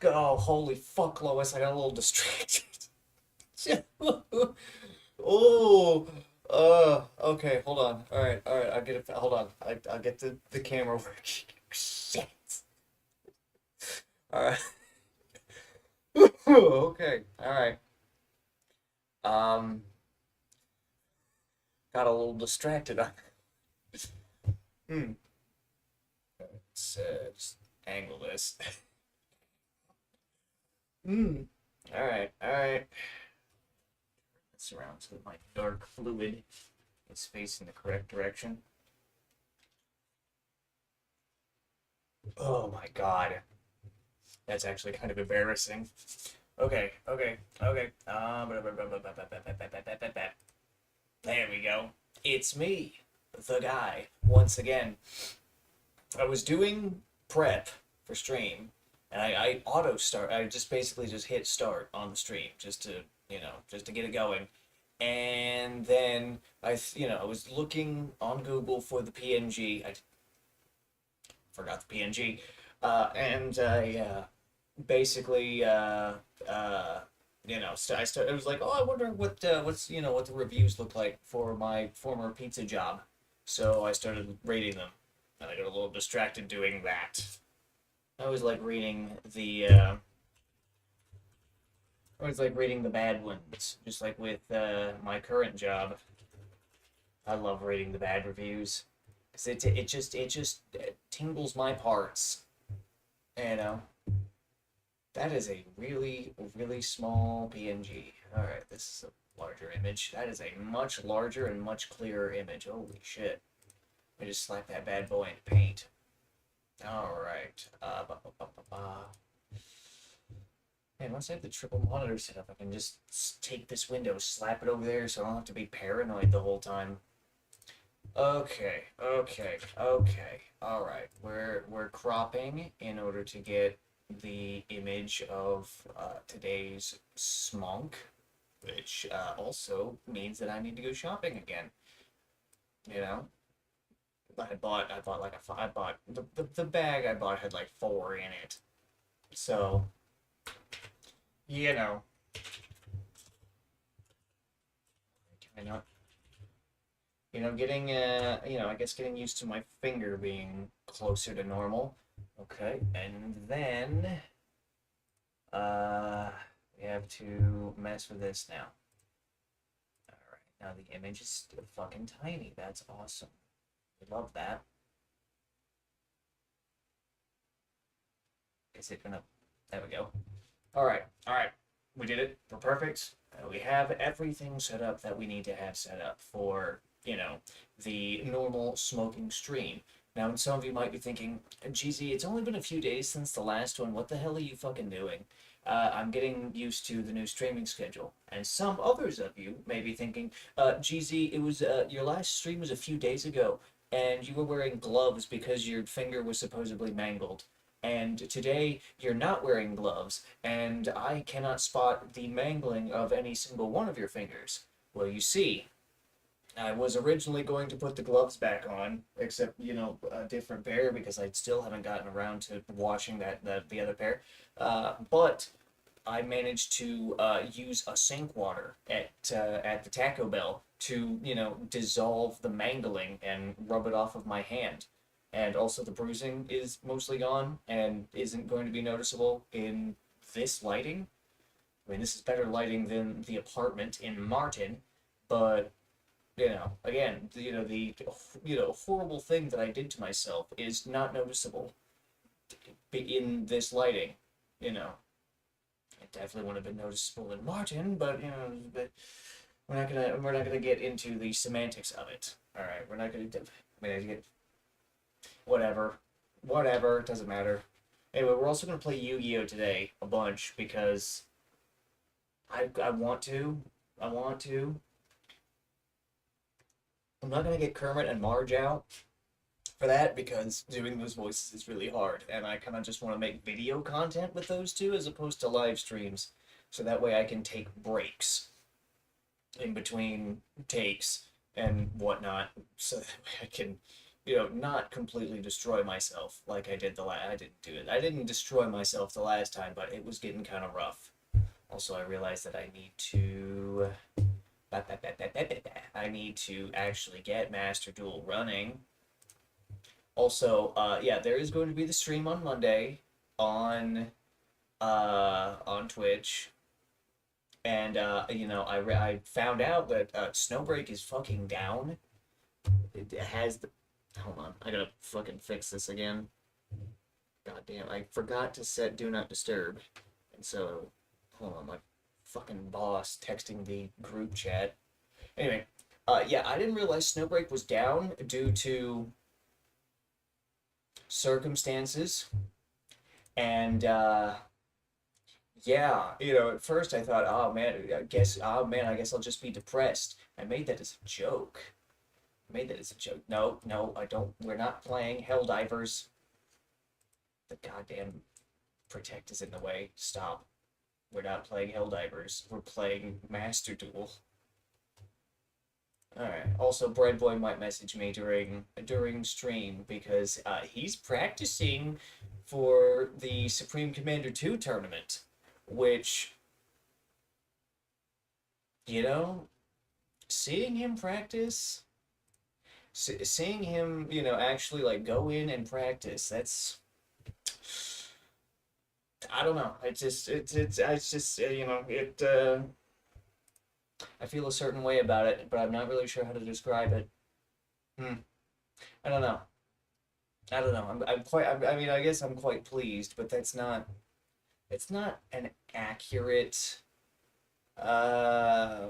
Oh, holy fuck, Lois, I got a little distracted. Oh, okay, hold on. All right, I'll get it. Hold on, I'll get the camera working. Shit. All right. Okay, all right. Um, got a little distracted. Hmm. Let's just angle this. Hmm. All right, all right. This around so that my dark fluid is facing the correct direction. Oh my God. That's actually kind of embarrassing. Okay, okay, okay. There we go. It's me, the guy, once again. I was doing prep for stream, and I auto start. I just basically just hit start on the stream just to, just to get it going. And then I was looking on Google for the PNG. I forgot the PNG. And I basically I was like, oh, I wonder what the reviews look like for my former pizza job. So I started rating them, and I got a little distracted doing that. I always like reading the I always like reading the bad ones, just like with my current job. I love reading the bad reviews because it just tingles my parts. You know, that is a really, really small PNG. Alright, this is a larger image. That is a much larger and much clearer image. Holy shit. I just slap that bad boy in paint. Alright. Man, once I have the triple monitor set up, I can just take this window, slap it over there so I don't have to be paranoid the whole time. Okay, okay, okay. All right. We're cropping in order to get the image of today's smunk, which also means that I need to go shopping again. You know, I bought like I bought the bag I bought had like four in it. So, you know, I know, getting I guess getting used to my finger being closer to normal. Okay, and then Uh, we have to mess with this now. Alright, now the image is still fucking tiny. That's awesome. We love that. Is it gonna... There we go. Alright, alright. We did it. We're perfect. We have everything set up that we need to have set up for, the normal smoking stream. Now, some of you might be thinking, GZ, it's only been a few days since the last one. What the hell are you fucking doing? I'm getting used to the new streaming schedule. And some others of you may be thinking, GZ, it was your last stream was a few days ago, and you were wearing gloves because your finger was supposedly mangled. And today you're not wearing gloves, and I cannot spot the mangling of any single one of your fingers. Well, you see, I was originally going to put the gloves back on, except a different pair because I still haven't gotten around to washing the other pair. But I managed to use a sink water at the Taco Bell to dissolve the mangling and rub it off of my hand. And also the bruising is mostly gone and isn't going to be noticeable in this lighting. I mean, this is better lighting than the apartment in Martin, but again, the horrible thing that I did to myself is not noticeable in this lighting. You know, it definitely would have been noticeable in Martin, but we're not gonna get into the semantics of it. All right, we're not gonna. I mean, whatever, whatever. It doesn't matter. Anyway, we're also gonna play Yu-Gi-Oh today a bunch because I want to. I want to. I'm not gonna get Kermit and Marge out for that because doing those voices is really hard, and I kind of just want to make video content with those two as opposed to live streams, so that way I can take breaks in between takes and whatnot, so that way I can, not completely destroy myself like I did I didn't do it. I didn't destroy myself the last time, but it was getting kind of rough. Also, I realized that I need to actually get Master Duel running. Also, yeah, there is going to be the stream on Monday on on Twitch. And I found out that Snowbreak is fucking down. It has the hold on, I gotta fucking fix this again. God damn, I forgot to set Do Not Disturb. And so, hold on, my fucking boss texting the group chat. Anyway, yeah, I didn't realize Snowbreak was down due to circumstances. And, yeah, at first I thought, oh man, I guess I'll just be depressed. I made that as a joke. I made that as a joke. No, no, I don't. We're not playing Helldivers. The goddamn Protect is in the way. Stop. We're not playing Helldivers. We're playing Master Duel. Alright. Also, Bread Boy might message me during stream because he's practicing for the Supreme Commander 2 tournament, which, seeing him practice, seeing him, actually like go in and practice, I don't know. It's just I feel a certain way about it, but I'm not really sure how to describe it. Hmm. I don't know. I don't know. I mean, I guess I'm quite pleased, but it's not an accurate, uh,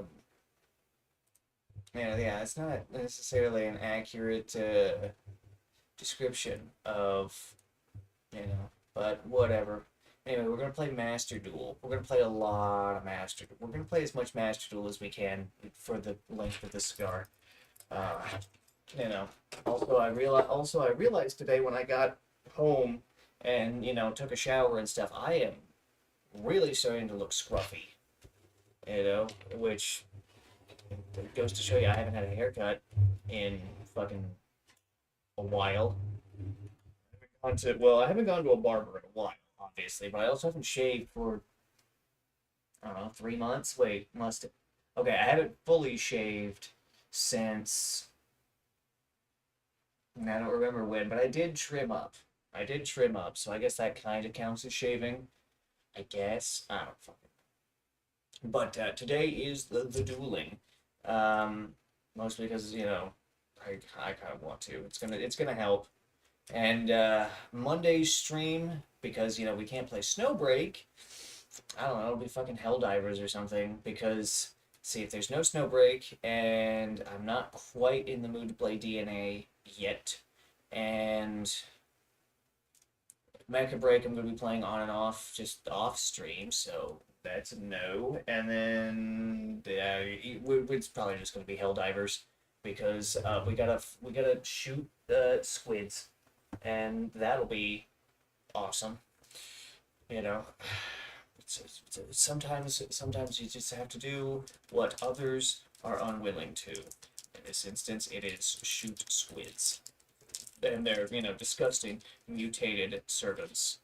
yeah, it's not necessarily an accurate, description of, but whatever. Anyway, we're gonna play Master Duel. We're gonna play a lot of Master Duel. We're gonna play as much Master Duel as we can for the length of the cigar. Uh, you know. Also I realized today when I got home and took a shower and stuff, I am really starting to look scruffy. Which goes to show you I haven't had a haircut in fucking a while. I haven't gone to a barber in a while, obviously, but I also haven't shaved for, I don't know, 3 months. Wait, okay, I haven't fully shaved since, I don't remember when, but I did trim up. So I guess that kind of counts as shaving. I guess. I don't fucking. But today is the dueling. Um, Mostly because, I kind of want to. It's gonna help. And Monday's stream, because we can't play Snowbreak. I don't know, it'll be fucking Helldivers or something. Because see, if there's no Snowbreak, and I'm not quite in the mood to play DNA yet, and Mecha Break I'm gonna be playing on and off, just off stream, so that's a no. And then it's probably just gonna be Helldivers because we gotta shoot squids, and that'll be awesome. You know, sometimes you just have to do what others are unwilling to. In this instance, it is shoot squids, and they're disgusting mutated servants.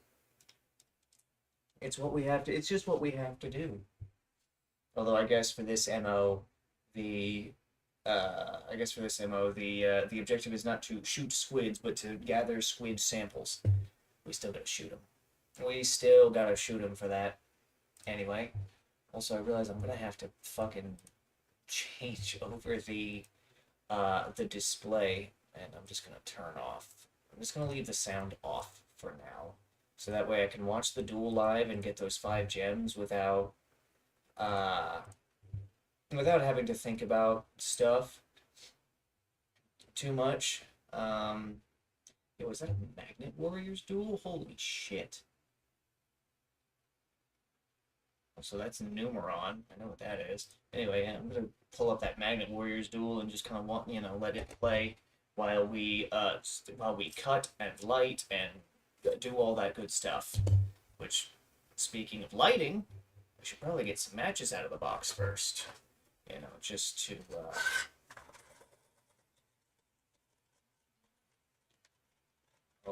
It's what we have to. It's just what we have to do. Although I guess for this mo, the the objective is not to shoot squids, but to gather squid samples. We still gotta shoot them. We still gotta shoot them for that. Anyway, also I realize I'm gonna have to fucking change over the display, and I'm just gonna turn off. I'm just gonna leave the sound off for now, so that way I can watch the duel live and get those 5 gems uh, without having to think about stuff too much. Was that a Magnet Warriors duel? Holy shit! So that's Numeron. I know what that is. Anyway, I'm gonna pull up that Magnet Warriors duel and just kind of let it play while we cut and light and do all that good stuff. Which, speaking of lighting, we should probably get some matches out of the box first. Just to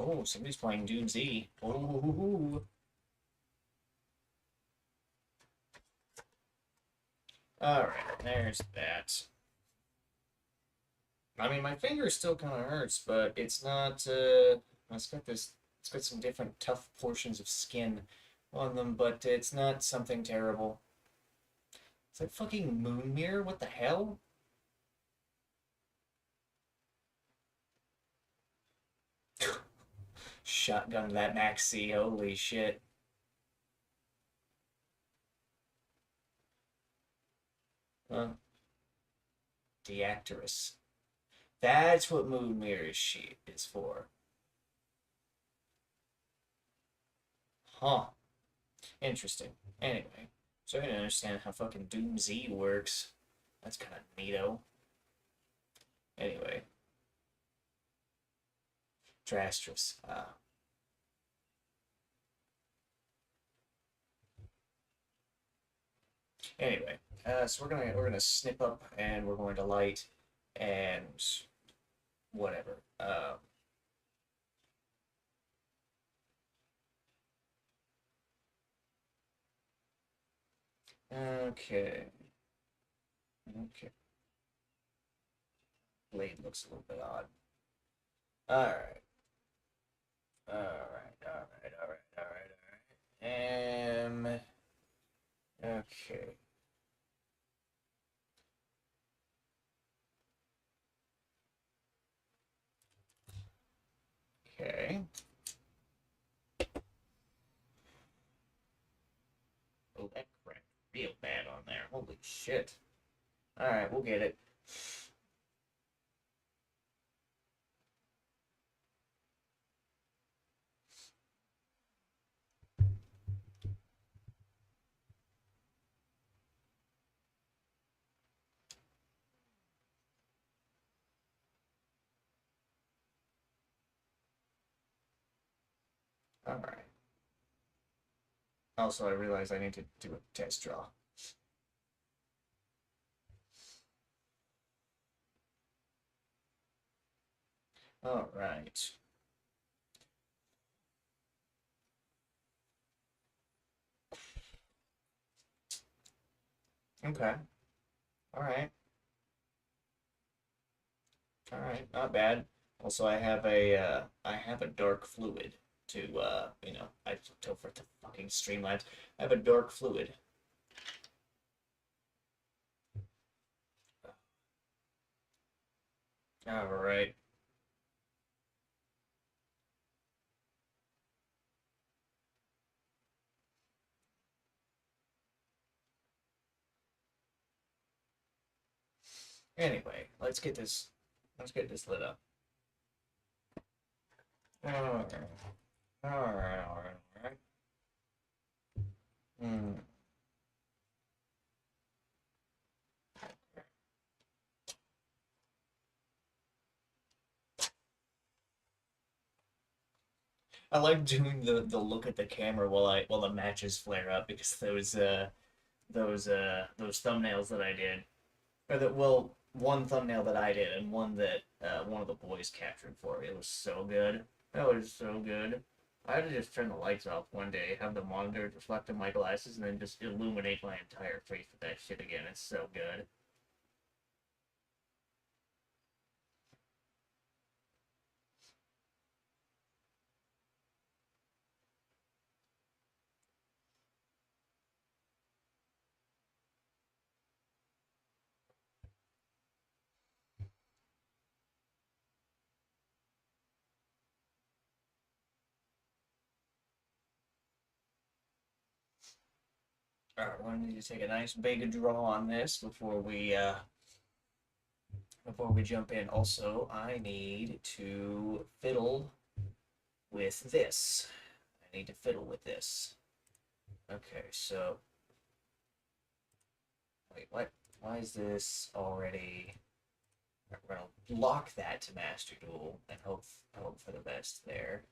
Oh, somebody's playing Doom Z. Oh. Alright, there's that. I mean, my finger still kind of hurts, but it's not, it's got this, it's got some different tough portions of skin on them, but it's not something terrible. It's like fucking moon mirror, what the hell? Shotgun that maxi, holy shit. Huh? Deactorus. That's what moon mirror sheet is for. Huh. Interesting. Anyway, so I can understand how fucking Doom Z works. That's kind of neato. Anyway, Drastrus. Anyway, so we're gonna snip up and we're going to light and whatever. Okay. Okay. Blade looks a little bit odd. All right. All right. All right. All right. All right. All right. Okay. Okay. Oh, that cracked real bad on there. Holy shit. All right, we'll get it. All right. Also, I realize I need to do a test draw. All right. Okay. All right. All right. Not bad. Also, I have a dark fluid to I tell for it to fucking streamlines. I have a dark fluid. All right. Anyway, let's get this lit up. All right. All right. All right. All right. Hmm. I like doing the look at the camera while the matches flare up because those thumbnails that I did, or that well one thumbnail that I did and one that one of the boys captured for me. It was so good. That was so good. I had to just turn the lights off one day, have the monitor reflect in my glasses, and then just illuminate my entire face with that shit again. It's so good. All right, we need to take a nice big draw on this before we jump in. Also, I need to fiddle with this. I need to fiddle with this. Okay, so wait, what? Why is this already? We're gonna lock that to Master Duel and hope for the best there.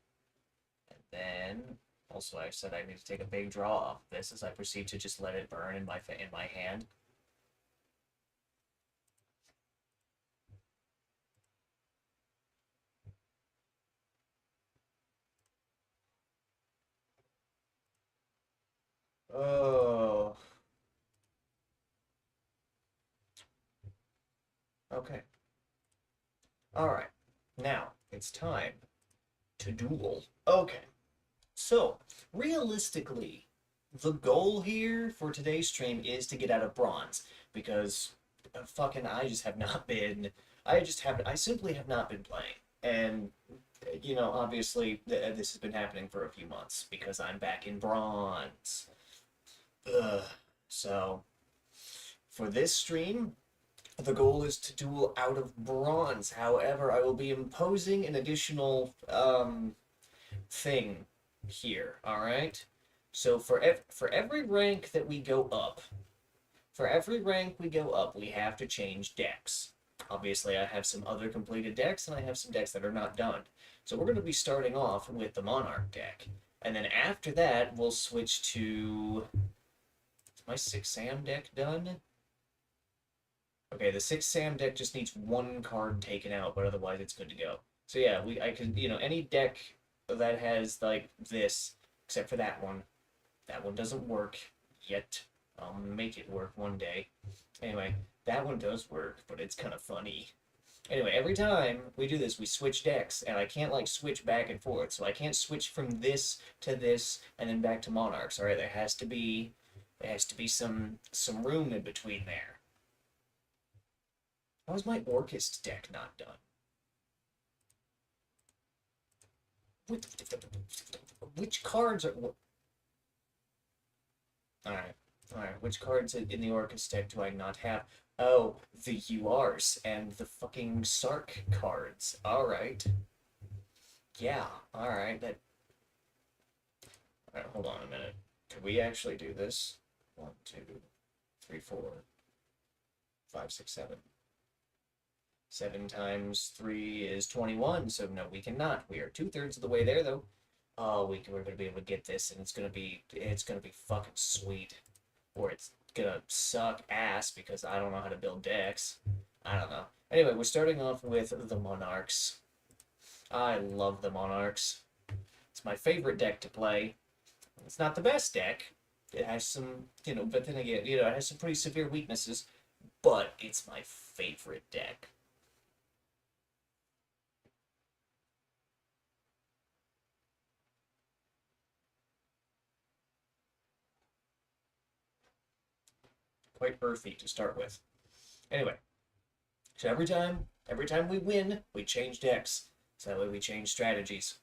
And then also I said I need to take a big draw off this as I proceed to just let it burn in my hand. Okay. Alright. Now, it's time to duel. Okay. So, realistically, the goal here for today's stream is to get out of bronze because fucking I simply have not been playing. And obviously this has been happening for a few months because I'm back in bronze. Ugh. So, for this stream, the goal is to duel out of bronze. However, I will be imposing an additional thing here. All right. So for every rank that we go up, we have to change decks. Obviously, I have some other completed decks, and I have some decks that are not done. So we're going to be starting off with the Monarch deck, and then after that, we'll switch to. Is my 6 Sam deck done? Okay, the 6 Sam deck just needs one card taken out, but otherwise it's good to go. So yeah, I could any deck that has like this, except for that one. That one doesn't work yet. I'll make it work one day. Anyway, that one does work, but it's kind of funny. Anyway, every time we do this, we switch decks, and I can't like switch back and forth. So I can't switch from this to this and then back to Monarchs. All right, there has to be some room in between there. How is my Orcust deck not done? Which cards are? All right, all right. Which cards in the Orcust deck do I not have? Oh, the URs and the fucking Sark cards. All right. Yeah. All right. That. All right. Hold on a minute. Could we actually do this? 1, 2, 3, 4, 5, 6, 7. 7 times 3 is 21, so no, we cannot. We are 2/3 of the way there, though. Oh, we're gonna be able to get this, and it's gonna be fucking sweet. Or it's gonna suck ass because I don't know how to build decks. I don't know. Anyway, we're starting off with the Monarchs. I love the Monarchs. It's my favorite deck to play. It's not the best deck. It has some, but then again, it has some pretty severe weaknesses. But it's my favorite deck. Quite earthy to start with. Anyway, so every time we win, we change decks. So that way we change strategies.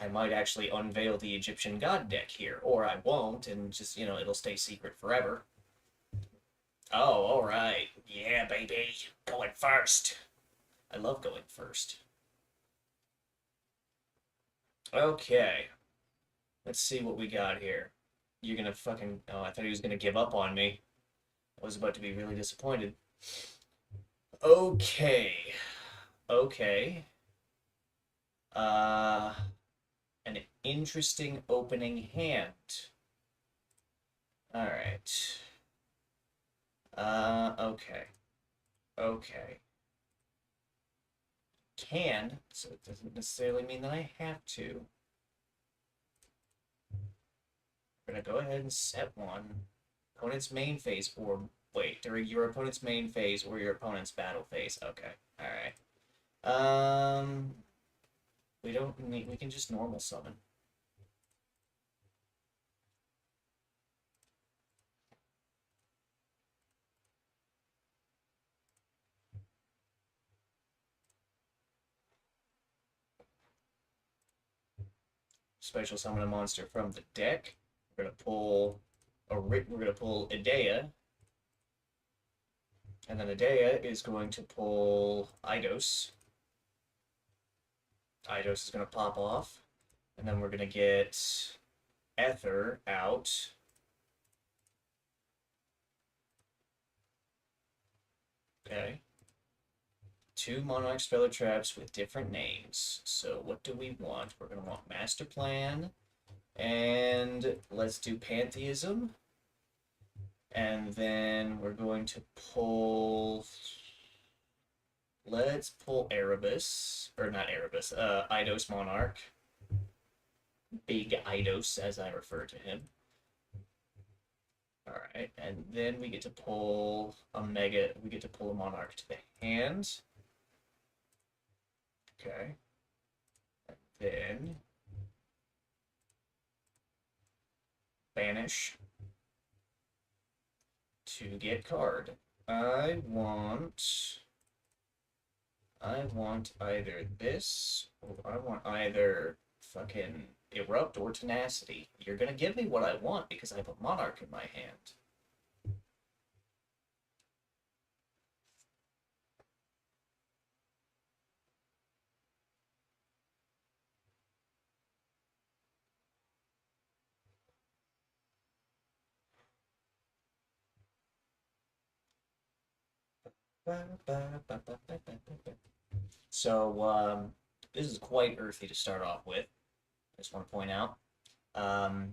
I might actually unveil the Egyptian God deck here, or I won't, and just, it'll stay secret forever. Oh, alright. Yeah, baby. Going first. I love going first. Okay. Let's see what we got here. You're gonna fucking... Oh, I thought he was gonna give up on me. I was about to be really disappointed. Okay. Okay. An interesting opening hand. Alright. Okay. Okay. Can, so it doesn't necessarily mean that I have to. We're gonna go ahead and set one. Opponent's main phase, or wait, during your opponent's main phase or your opponent's battle phase. Okay, alright. We don't need, we can just normal summon. Special summon a monster from the deck. We're gonna pull Idea, and then Idea is going to pull Eidos. Eidos is gonna pop off, and then we're gonna get Ether out. Okay. 2 Monarch Speller Traps with different names. So what do we want? We're going to want Master Plan. And let's do Pantheism. And then we're going to pull... Let's pull Erebus. Or not Erebus. Eidos Monarch. Big Eidos, as I refer to him. All right, and then we get to pull a mega. We get to pull a monarch to the hand. Okay. Then banish to get card. I want I want either this or I want either fucking erupt or tenacity. You're gonna give me what I want because I have a monarch in my hand. So this is quite earthy to start off with. I just want to point out. Um,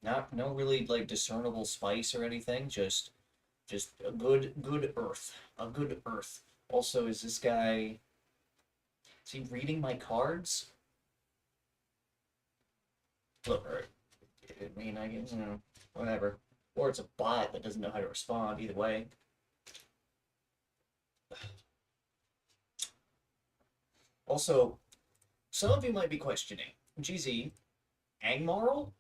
not no really like discernible spice or anything. Just a good earth. A good earth. Also, is he reading my cards? Look, or, I mean, I guess, whatever. Or it's a bot that doesn't know how to respond. Either way. Also, some of you might be questioning, GZ, Angmarl?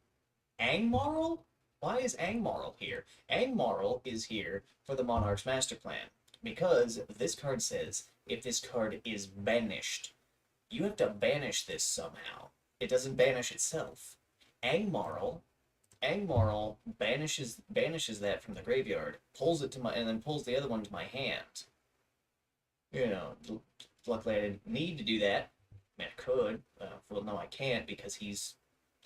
Angmarl? Why is Angmarl here? Angmarl is here for the Monarch's Master Plan. Because this card says if this card is banished, you have to banish this somehow. It doesn't banish itself. Angmarl Angmarl banishes that from the graveyard, pulls it to my and then pulls the other one to my hand. You know, luckily I didn't need to do that. I mean, I could. Well, no, I can't because he's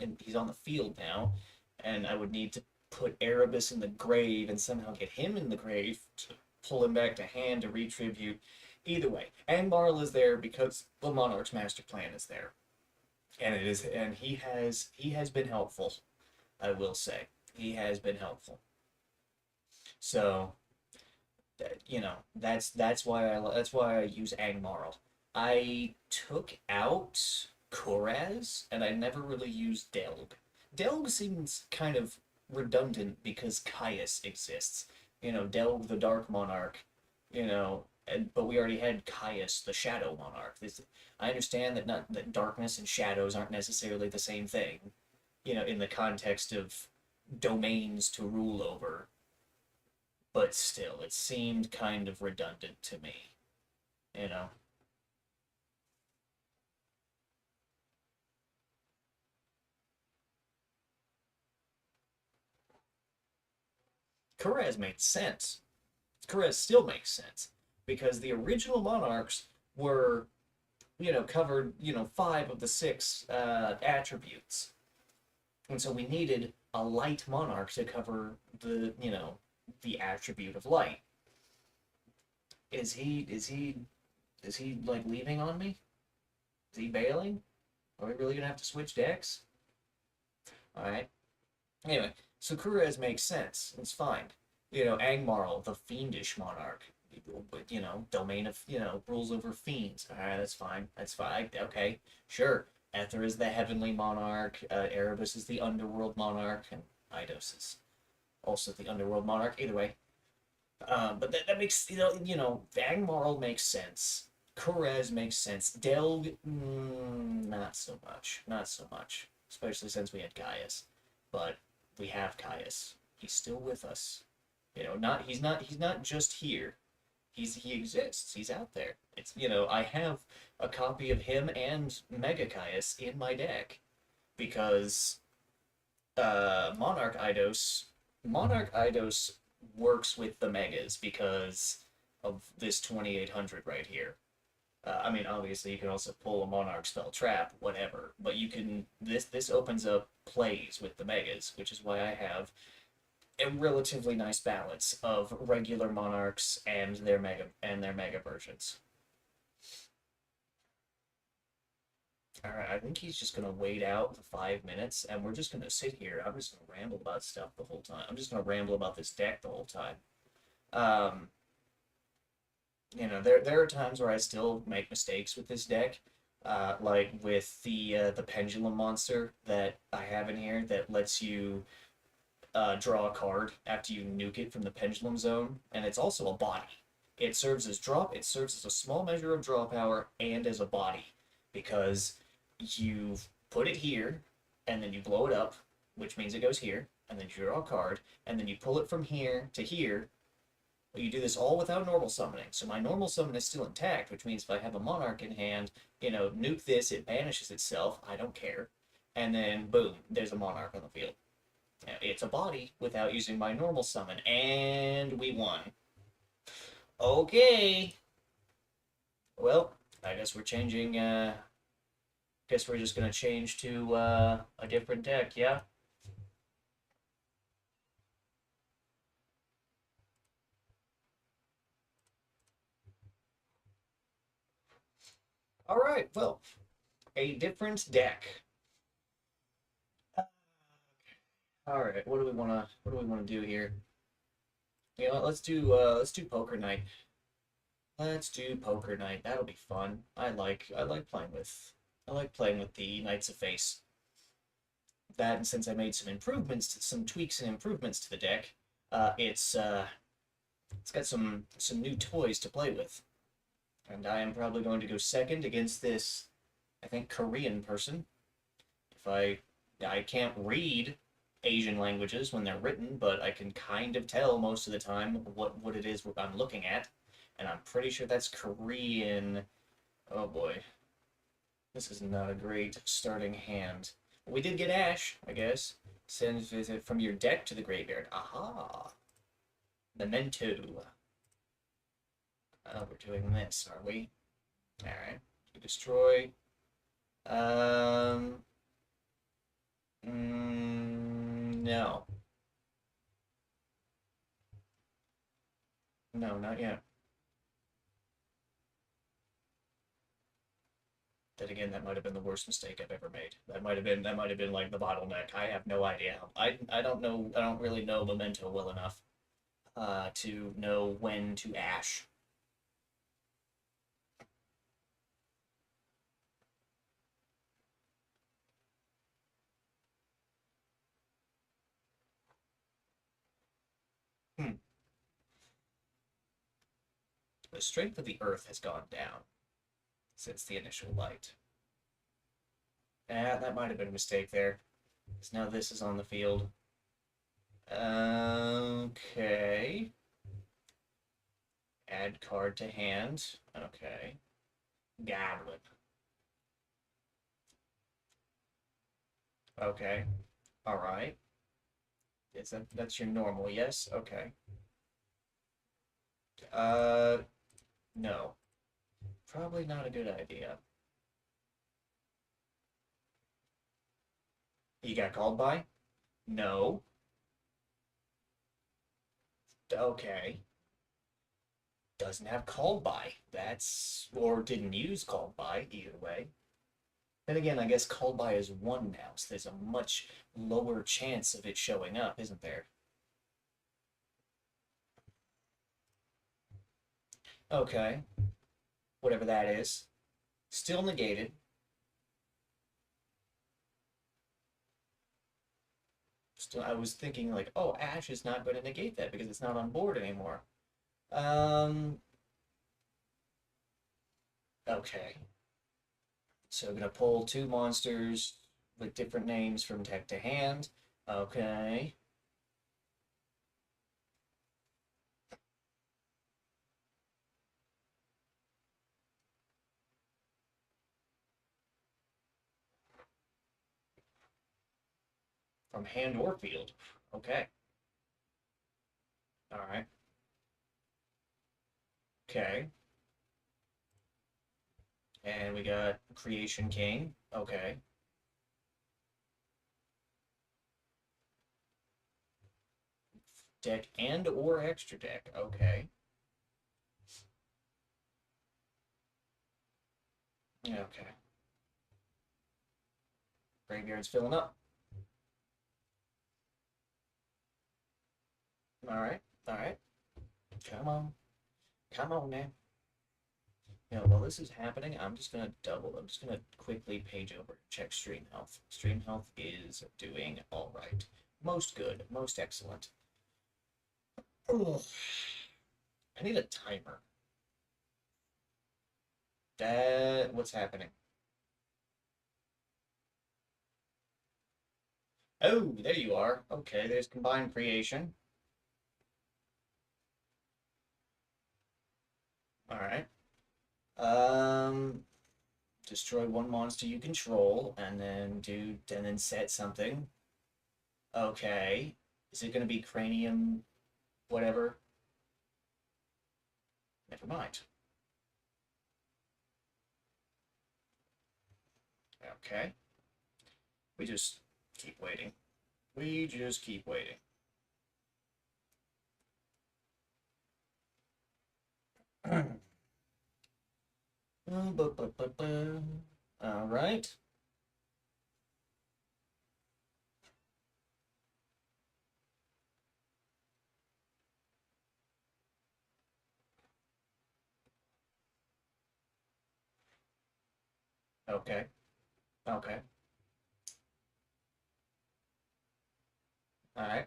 on the field now, and I would need to put Erebus in the grave and somehow get him in the grave to pull him back to hand to retribute. Either way, Angmarl is there because the Monarch's master plan is there, and he has been helpful. I will say he has been helpful. So that's why I use Angmarl. I took out Koraz, and I never really used Delg. Delg seems kind of redundant because Caius exists. Delg the Dark Monarch. But we already had Caius the Shadow Monarch. I understand that darkness and shadows aren't necessarily the same thing. In the context of domains to rule over, but still, it seemed kind of redundant to me. You know, Perez made sense. Perez still makes sense because the original monarchs were, covered, five of the six attributes, and so we needed a light monarch to cover the attribute of light. Is he like leaving on me? Is he bailing? Are we really gonna have to switch decks? All right. Anyway, so Kurez makes sense. It's fine. Angmarl, the fiendish monarch, domain of rules over fiends. All right, that's fine. That's fine. Okay, sure. Ether is the heavenly monarch. Erebus is the underworld monarch, and Eidos is also the underworld monarch. Either way, but that makes Angmarl makes sense. Kurez makes sense. Delg, not so much. Not so much. Especially since we had Gaius. But we have Caius. He's still with us. Not he's not just here. He exists. He's out there. I have a copy of him and Mega Caius in my deck because Monarch Eidos works with the Megas because of this 2800 right here. I mean, obviously, you can also pull a Monarch spell trap, whatever. But you can this opens up plays with the Megas, which is why I have a relatively nice balance of regular Monarchs and their mega versions. All right, I think he's just gonna wait out the 5 minutes, and we're just gonna sit here. I'm just gonna ramble about stuff the whole time. I'm just gonna ramble about this deck the whole time. Um, there are times where I still make mistakes with this deck, like with the pendulum monster that I have in here that lets you draw a card after you nuke it from the pendulum zone, and it's also a body. It serves as drop, it serves as a small measure of draw power, and as a body. Because you put it here, and then you blow it up, which means it goes here, and then you draw a card, and then you pull it from here to here. But you do this all without normal summoning. So my normal summon is still intact, which means if I have a monarch in hand, nuke this, it banishes itself. I don't care. And then boom, there's a monarch on the field. It's a body without using my normal summon, and we won. Okay. Well, I guess we're changing. Guess we're just gonna change to a different deck. Yeah. All right. Well, a different deck. All right. What do we wanna? What do we wanna do here? You know what? Let's do poker night. Let's do poker night. That'll be fun. I like playing with the Knights of Face. That, and since I made some tweaks and improvements to the deck, it's got some new toys to play with. And I am probably going to go second against this, I think, Korean person. If I can't read Asian languages when they're written, but I can kind of tell most of the time what it is I'm looking at. And I'm pretty sure that's Korean. Oh boy. This is not a great starting hand. We did get Ash, I guess. Send visit from your deck to the graveyard. Aha! Memento. Oh, we're doing this, are we? Alright. Destroy. Um. No. No, not yet. Then again, that might have been the worst mistake I've ever made. That might have been like the bottleneck. I have no idea. I don't know. I don't really know Memento well enough to know when to ash. Hmm. The strength of the earth has gone down since the initial light. That might have been a mistake there. Because now this is on the field. Okay. Add card to hand. Okay. Goblin. Okay. All right. That's your normal? Yes. Okay. Uh, no. Probably not a good idea. You got called by? No. Okay. Doesn't have called by. That's or didn't use called by either way. Then again, I guess called by is one now, so there's a much lower chance of it showing up, isn't there? Okay. Whatever that is. Still negated. Still, I was thinking like, oh, Ash is not going to negate that because it's not on board anymore. Um. Okay. So I'm gonna pull two monsters with different names from deck to hand. Okay. From hand or field. Okay. All right. Okay. And we got Creation King. Okay. Deck and or extra deck. Okay. Okay. Graveyard's filling up. All right. All right. Come on. Come on now. While this is happening, I'm just gonna quickly page over, check stream health. Stream health is doing all right. Most good. Most excellent. Ugh. I need a timer. What's happening? Oh, there you are. Okay, there's combined creation. All right. Um, destroy one monster you control, and then set something. Okay. Is it gonna be cranium, whatever? Never mind. Okay. We just keep waiting. We just keep waiting. All right. Okay. Okay. All right.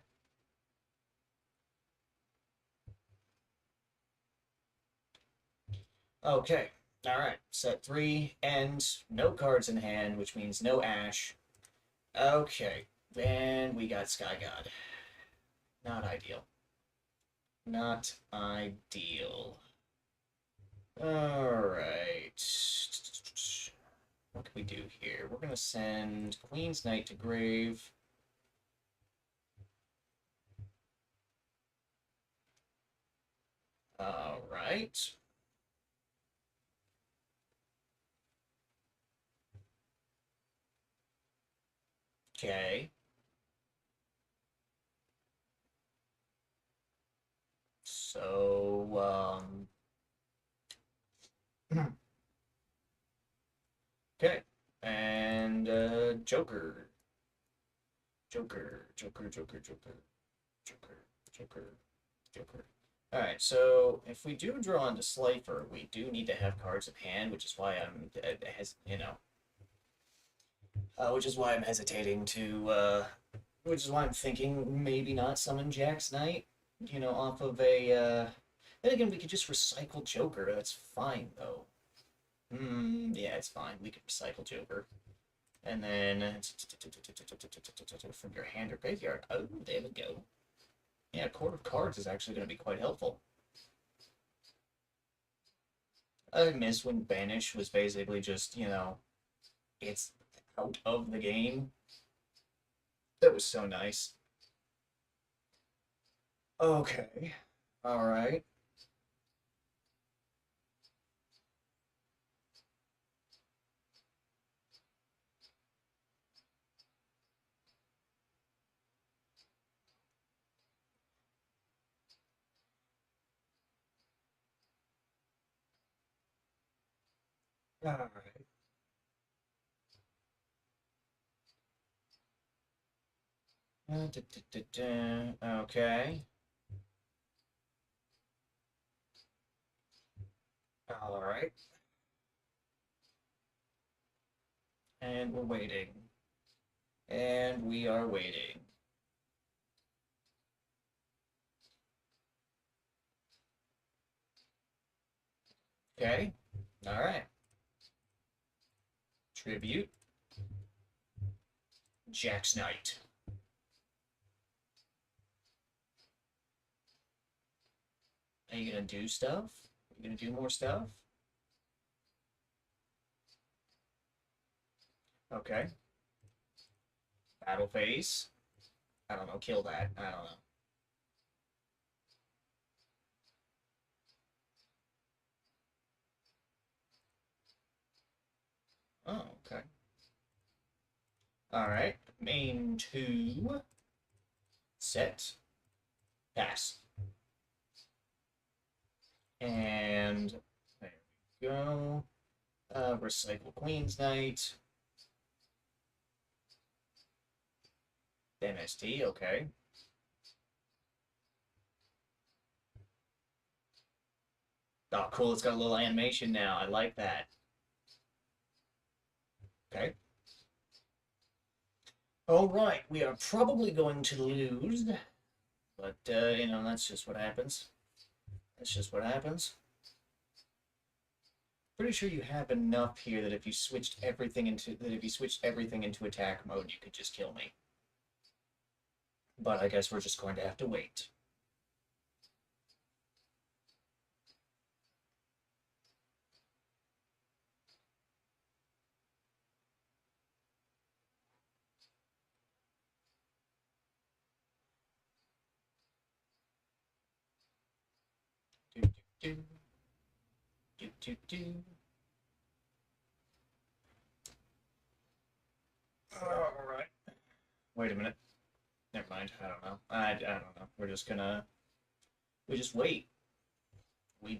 Okay. All right. Set three ends. No cards in hand, which means no ash. Okay. And we got Sky God. Not ideal. Not ideal. All right. What can we do here? We're gonna send Queen's Knight to grave. All right. Okay. So, okay. And Joker. Joker, Joker, Joker, Joker, Joker, Joker, Joker. All right, so if we do draw into Slifer, we do need to have cards in hand, which is why which is why I'm hesitating to, which is why I'm thinking maybe not summon Jack's Knight, off of a. Then again, we could just recycle Joker. That's fine though. Yeah, it's fine. We could recycle Joker. And then from your hand or graveyard. Oh, there we go. Yeah, Court of Cards is actually going to be quite helpful. I miss when Banish was basically just, it's out of the game. That was so nice. Okay. All right. All right. Okay. All right. And we're waiting. And we are waiting. Okay. All right. Tribute. Jack's Knight. Are you gonna do stuff? Are you gonna do more stuff? Okay. Battle phase. I don't know. Kill that. I don't know. Oh, okay. All right. Main two. Set. Pass. And there we go. Recycle Queen's Knight. MST, okay. Oh, cool. It's got a little animation now. I like that. Okay. All right, we are probably going to lose, but that's just what happens. That's just what happens. Pretty sure you have enough here that if you switched everything into attack mode, you could just kill me. But I guess we're just going to have to wait. Do do do do do do. All right. Wait a minute. Never mind. I don't know. I don't know. We just wait. We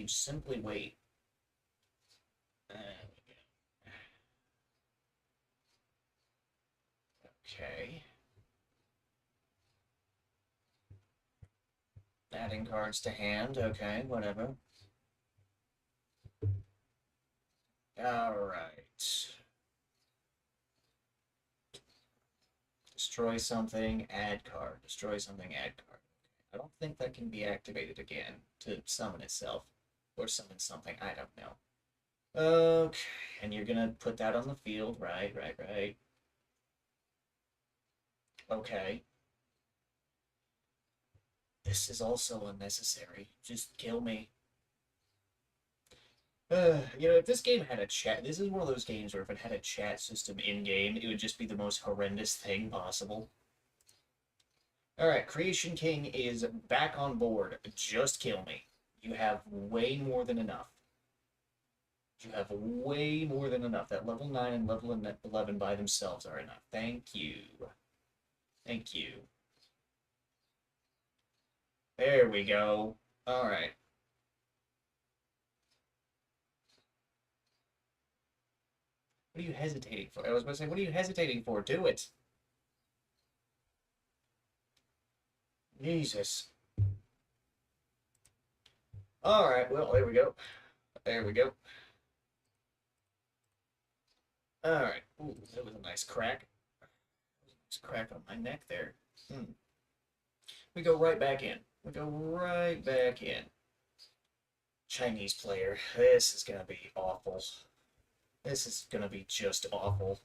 simply wait. Uh, okay. Adding cards to hand. Okay, whatever. All right. Destroy something, add card. Destroy something, add card. I don't think that can be activated again to summon itself. Or summon something. I don't know. Okay. And you're gonna put that on the field. Right, right, right. Okay. This is also unnecessary. Just kill me. If this game had a chat, this is one of those games where if it had a chat system in game, it would just be the most horrendous thing possible. Alright, Creation King is back on board. Just kill me. You have way more than enough. You have way more than enough. That level 9 and level 11 by themselves are enough. Thank you. Thank you. There we go. Alright. What are you hesitating for? I was about to say, what are you hesitating for? Do it. Jesus. Alright, well, there we go. There we go. Alright. Ooh, that was a nice crack. Nice crack on my neck there. We go right back in. We go right back in. Chinese player. This is gonna be awful. This is gonna be just awful.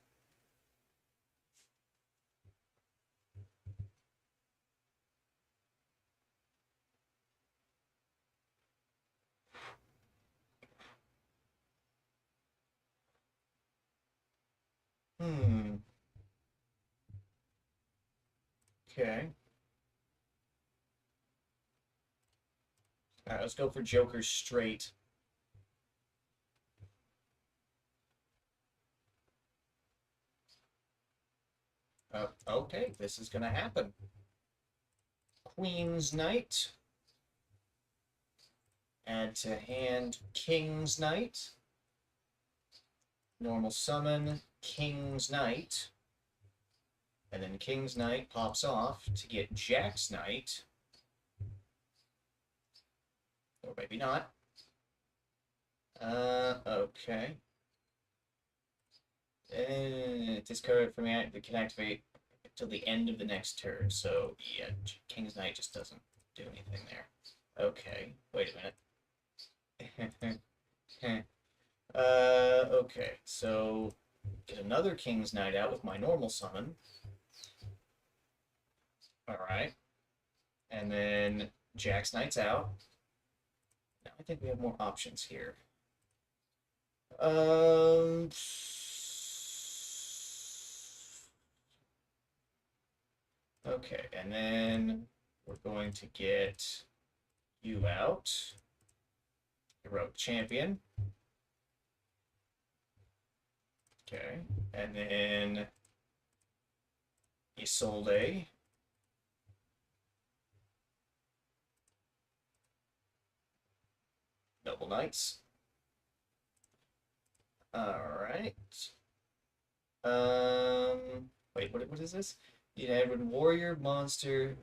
Hmm. Okay. Alright, let's go for Joker straight. Okay, this is gonna happen. Queen's Knight. Add to hand King's Knight. Normal summon King's Knight. And then King's Knight pops off to get Jack's Knight. Or maybe not. Okay. Discard from it can activate till the end of the next turn. So yeah, King's Knight just doesn't do anything there. Okay, wait a minute. Okay, so get another King's Knight out with my normal summon. Alright. And then Jack's Knight's out. Now I think we have more options here. Okay, and then we're going to get you out. Heroic Champion. Okay, and then Isolde. Noble Knights. Alright. Wait, what is this? You add with warrior monster,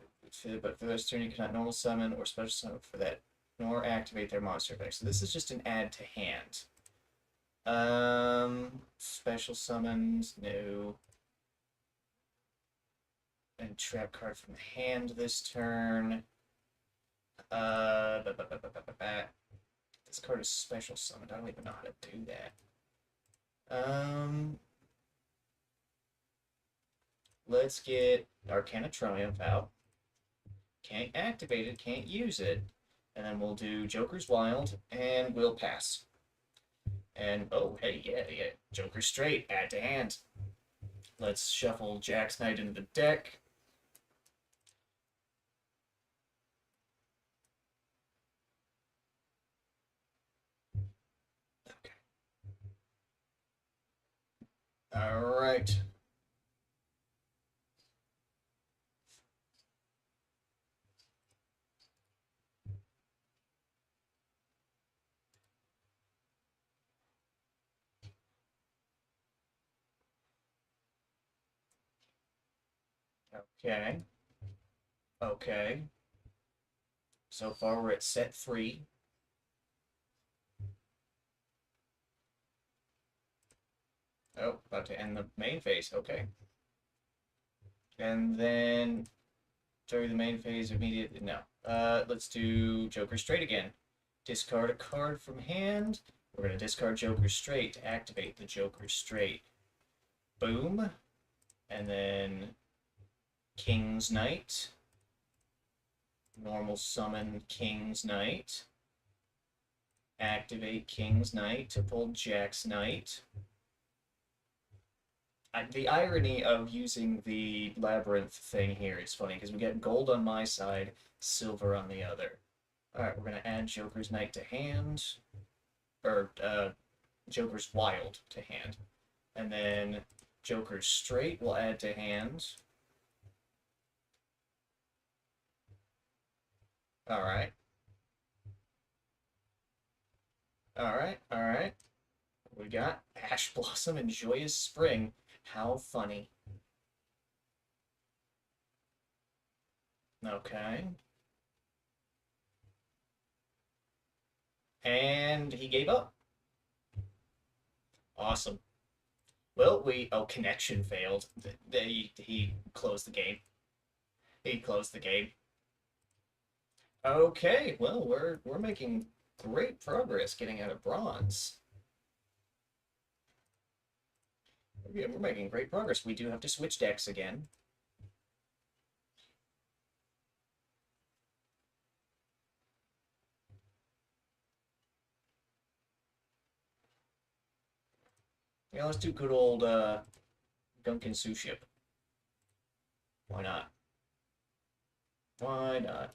but for this turn you cannot normal summon or special summon for that, nor activate their monster effect. So this is just an add to hand. Special summons, no. And trap card from hand this turn. This card is special summoned. I don't even know how to do that. Let's get Arcana Triumph out. Can't activate it, can't use it. And then we'll do Joker's Wild, and we'll pass. And, oh, hey, yeah. Joker straight, add to hand. Let's shuffle Jack's Knight into the deck. Okay. All right. Okay. Okay. So far, we're at set 3. Oh, about to end the main phase. Okay. And then during the main phase, immediately. No. Let's do Joker straight again. Discard a card from hand. We're going to discard Joker straight to activate the Joker straight. Boom. And then King's Knight. Normal summon King's Knight. Activate King's Knight to pull Jack's Knight. The irony of using the labyrinth thing here is funny because we get gold on my side, silver on the other. Alright, we're going to add Joker's Knight to hand. Or, Joker's Wild to hand. And then Joker's Straight will add to hand. Alright. Alright. We got Ash Blossom and Joyous Spring. How funny. Okay. And he gave up. Awesome. Well, connection failed. He closed the game. He closed the game. Okay, well, we're making great progress getting out of bronze. Yeah, we're making great progress. We do have to switch decks again. Yeah, let's do good old Gunkin Suship. Why not? Why not?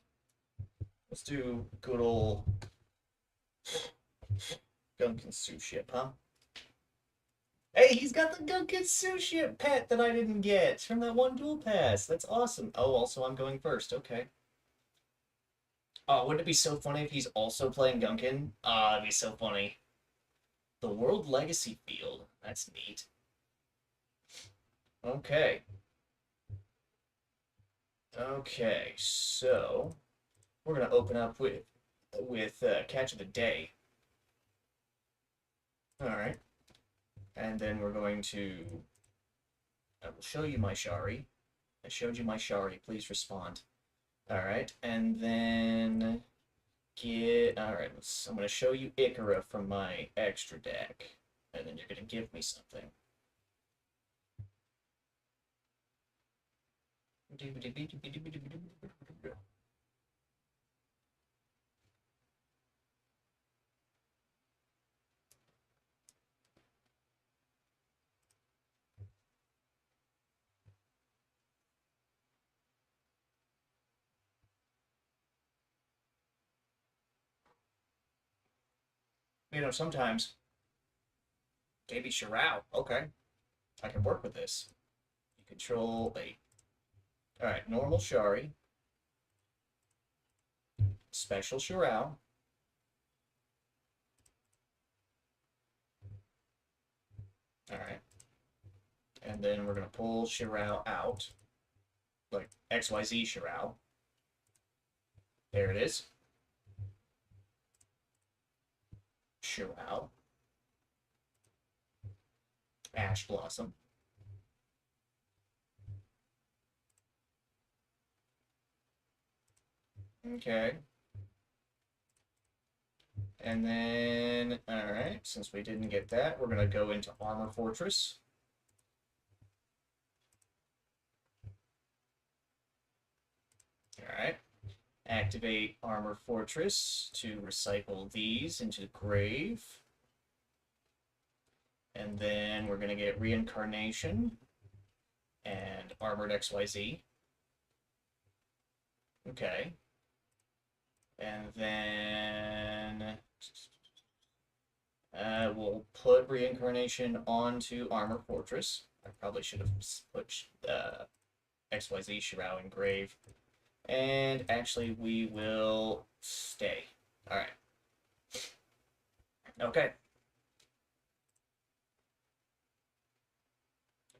Let's do good old Gunkin Suship, huh? Hey, he's got the Gunkin Suship pet that I didn't get from that one duel pass. That's awesome. Oh, also I'm going first. Okay. Oh, wouldn't it be so funny if he's also playing Gunkin? Ah, it'd be so funny. The World Legacy Field. That's neat. Okay. Okay, so we're gonna open up with Catch of the Day. All right, and then we're going to. I will show you my Shari. I showed you my Shari. Please respond. All right, and then get. All right, I'm gonna show you Ikara from my extra deck, and then you're gonna give me something. Sometimes maybe Shirao. Okay, I can work with this. You control a. All right, normal Shari, special Shirao. All right, and then we're gonna pull Shirao out, like XYZ Shirao. There it is. Shirao. Ash Blossom. Okay. And then, alright, since we didn't get that, we're going to go into Armor Fortress. Alright. Activate Armor Fortress to recycle these into Grave. And then we're going to get Reincarnation and Armored XYZ. Okay. And then we'll put Reincarnation onto Armor Fortress. I probably should have put XYZ Shirao in Grave. And actually, we will stay. Alright. Okay.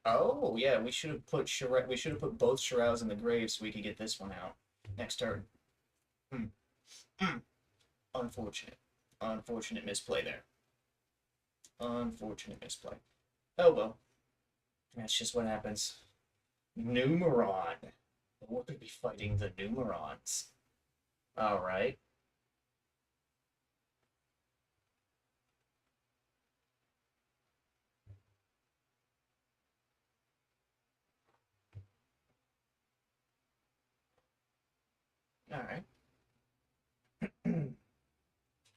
Oh, yeah, we should have put both Shiraos in the grave so we could get this one out next turn. Hmm. Hmm. Unfortunate. Unfortunate misplay there. Unfortunate misplay. Oh well. That's just what happens. Numeron. We're going to be fighting the Numerons. Alright. Alright.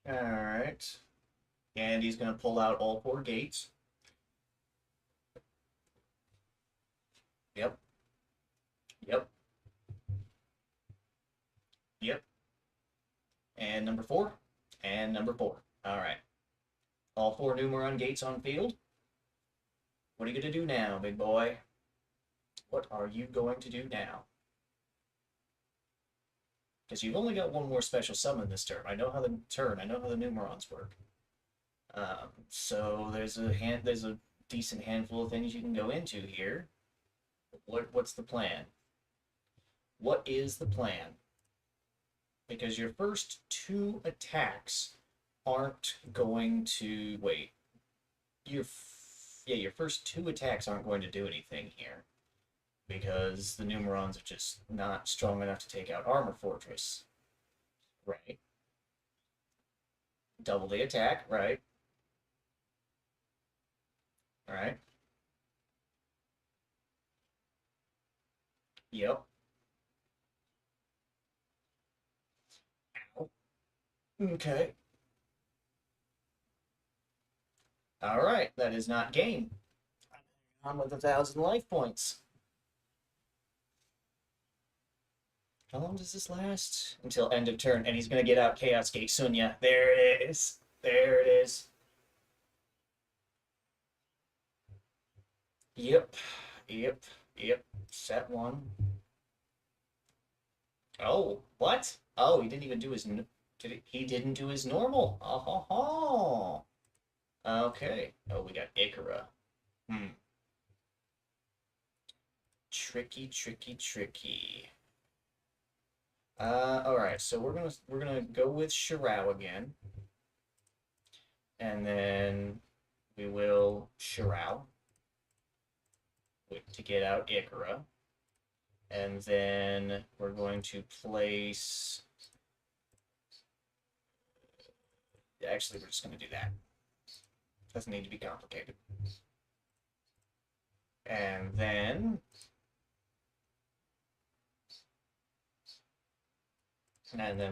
Alright. And he's going to pull out all 4 gates. Yep. Yep. Yep. And number 4. And number 4. Alright. All 4 Numeron gates on field. What are you going to do now, big boy? What are you going to do now? Because you've only got one more special summon this turn. I know how the Numerons work. So there's a decent handful of things you can go into here. What's the plan? What is the plan? Because your first 2 attacks aren't going to wait. Your first 2 attacks aren't going to do anything here because the Numerons are just not strong enough to take out Armor Fortress. Right. Double the attack, right? Right. Yep. Ow. Okay. All right. That is not game. I'm with 1,000 life points. How long does this last? Until end of turn, and he's gonna get out Chaos Gate Sunya. There it is. There it is. Yep. Yep. Yep. Set 1. Oh, what? Oh, he didn't even do his. He didn't do his normal. Oh, ho, ho. Okay. Oh, we got Ikora. Hmm. Tricky, tricky, tricky. All right. So we're gonna go with Shirao again, and then we will Shirao to get out Ikora, and then we're going to place. Actually, we're just gonna do that. Doesn't need to be complicated. And then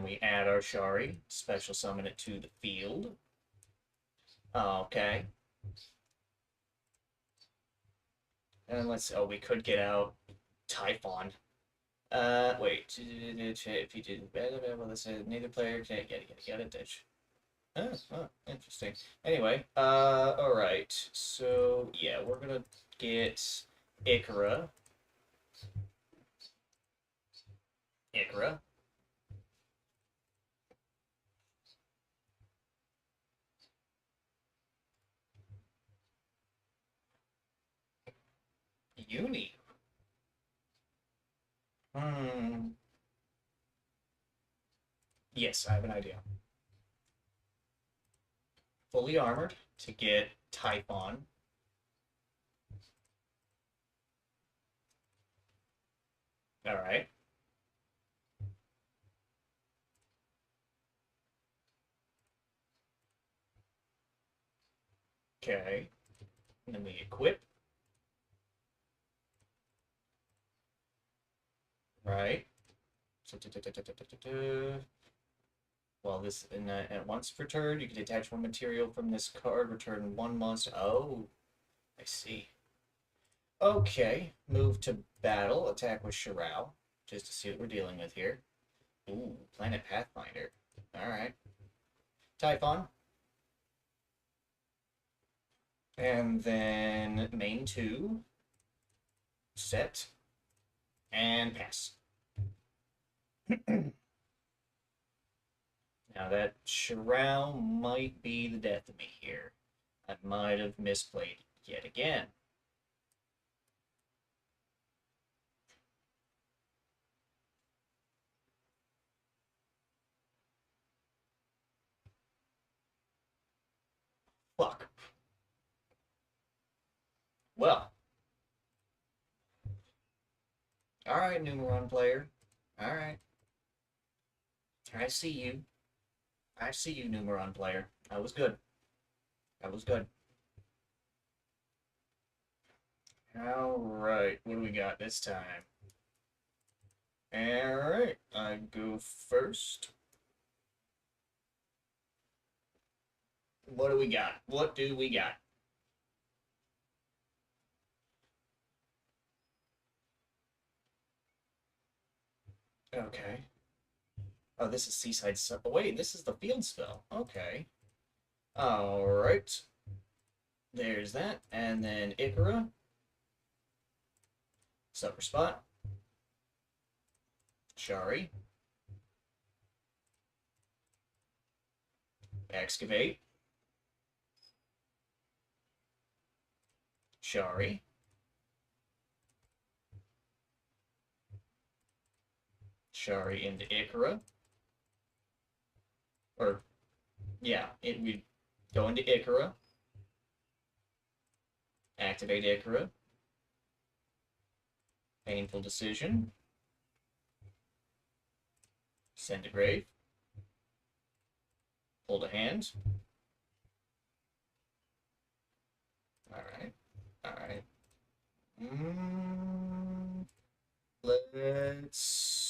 we add our Shari, special summon it to the field. Okay. And we could get out Typhon. Wait. If you did well, this is neither player can't get a ditch. Oh, interesting. Anyway, alright. So, yeah, we're gonna get Ikora. Ikora. Uni. Hmm. Yes, I have an idea. Fully armored to get Typhon. Alright. Okay. And then we equip. Right. Well, this at once returned, you can detach one material from this card. Return one monster. Oh, I see. Okay, move to battle. Attack with Shirao, just to see what we're dealing with here. Ooh, Planet Pathfinder. All right. Typhon. And then main 2. Set. And pass. Now that Shirao might be the death of me here. I might have misplayed yet again. Fuck. Well. Alright, Numeron player. Alright. I see you. I see you, Numeron player. That was good. That was good. Alright, what do we got this time? Alright, I go first. What do we got? What do we got? Okay. Oh, this is Seaside Sun. Oh, wait, this is the field spell. Okay. Alright. There's that. And then Ikora. Supper Spot. Shari. Excavate. Shari. Shari into Ikora. Or, yeah, we go into Ikora. Activate Ikora. Painful Decision. Send to grave. Hold a hand. Alright. Alright. Let's...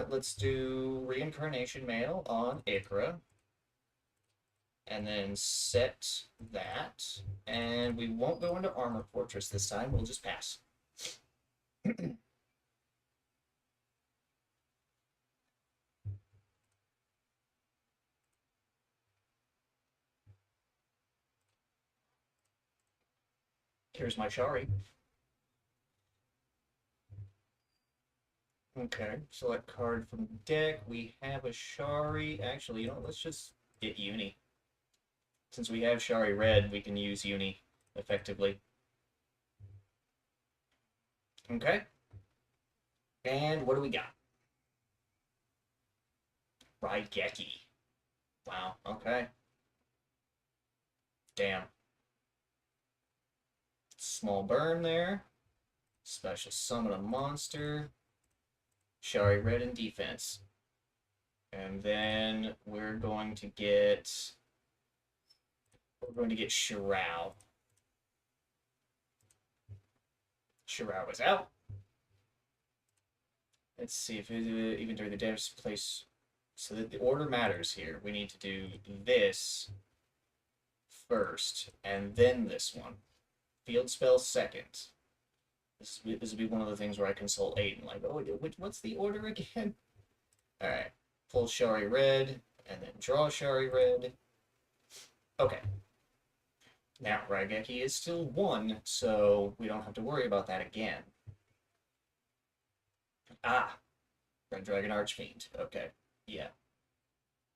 let's do Reincarnation Mail on Ikora. And then set that. And we won't go into Armor Fortress this time. We'll just pass. Here's my Shari. Okay, select card from deck. We have a Shari. Actually, you know, let's just get Uni. Since we have Shari Red, we can use Uni effectively. Okay. And what do we got? Raigeki. Wow, okay. Damn. Small burn there. Special summon a monster. Shari Red in defense. And then we're going to get Shirao. Shirao is out. Let's see if even during the damage place. So that the order matters here. We need to do this first, and then this one. Field spell second. This will be one of the things where I consult Aiden, like, oh, what's the order again? All right, pull Shari Red, and then draw Shari Red. Okay. Now, Raigeki is still 1, so we don't have to worry about that again. Ah, Red Dragon Archfiend. Okay, yeah.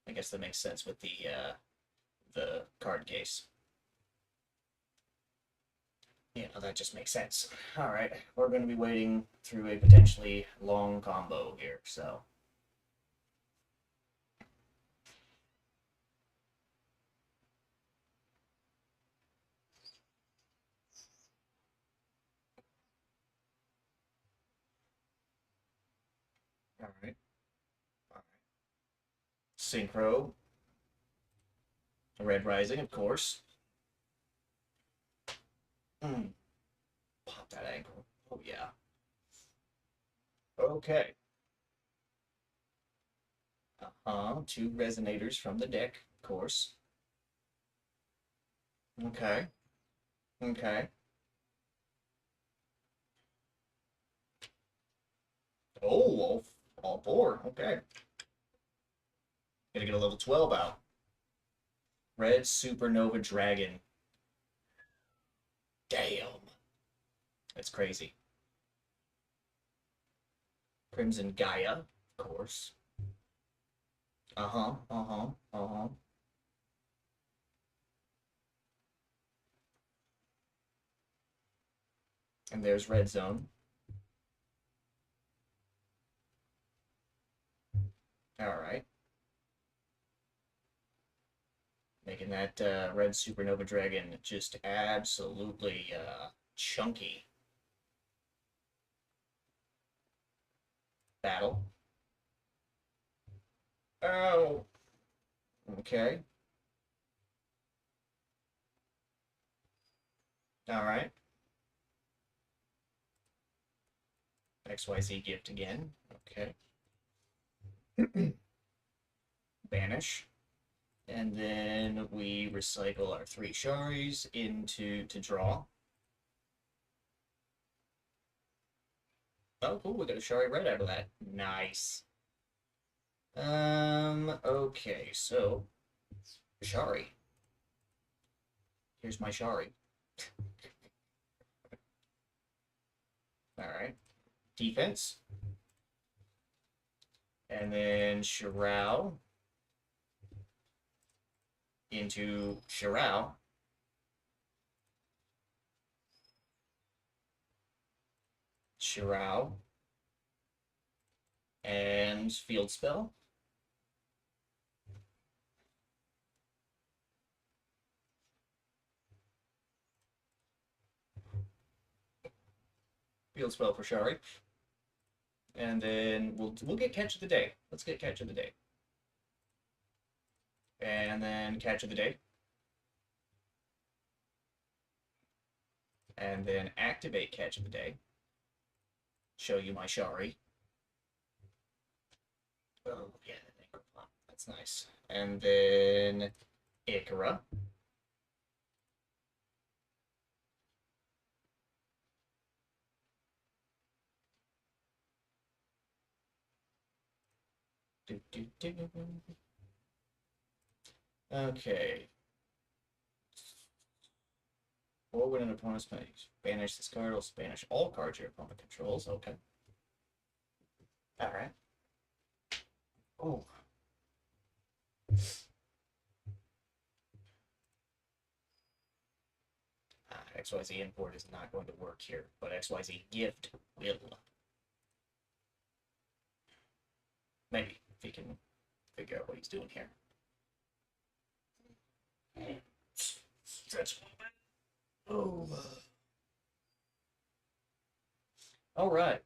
I guess that makes sense with the card case. Yeah, no, that just makes sense. All right, we're going to be waiting through a potentially long combo here, so. All right. All right. Synchro. Red Rising, of course. Pop that ankle. Oh, yeah. Okay. Two resonators from the deck, of course. Okay. Okay. Oh, all four. Okay. Gonna get a level 12 out. Red Supernova Dragon. Damn. That's crazy. Crimson Gaia, of course. Uh-huh, uh-huh, uh-huh. And there's Red Zone. Alright. Making that Red Supernova Dragon just absolutely chunky. Battle. Oh. Okay. Alright. XYZ gift again. Okay. Banish. And then we recycle our 3 Sharis into to draw. Oh, cool. We got a Shari red out of that. Nice. Okay, so Shari. Here's my Shari. Alright. Defense. And then Shirao into Shirao. Shirao. And Field Spell. Field Spell for Shari. And then we'll get Catch of the Day. Let's get Catch of the Day. And then Catch of the Day. And then activate Catch of the Day. Show you my Shari. Oh, yeah, that's nice. And then Ikra. Okay. Or when an opponent's banish this card, will banish all cards your opponent controls. Okay. Alright. Oh. XYZ import is not going to work here, but XYZ gift will. Maybe, if he can figure out what he's doing here. Stretch a little bit. Oh. All right.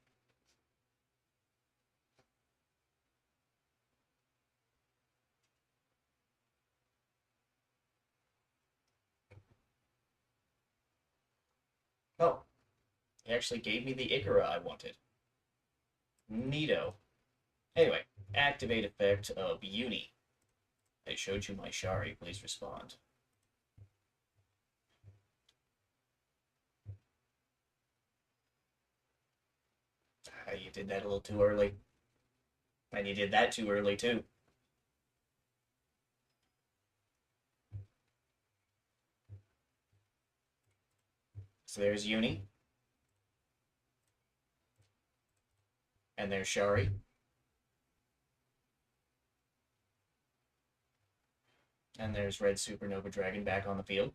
Oh, he actually gave me the Ikra I wanted. Neato. Anyway, activate effect of Uni. I showed you my Shari. Please respond. You did that a little too early. And you did that too early, too. So there's Uni. And there's Shari. And there's Red Supernova Dragon back on the field.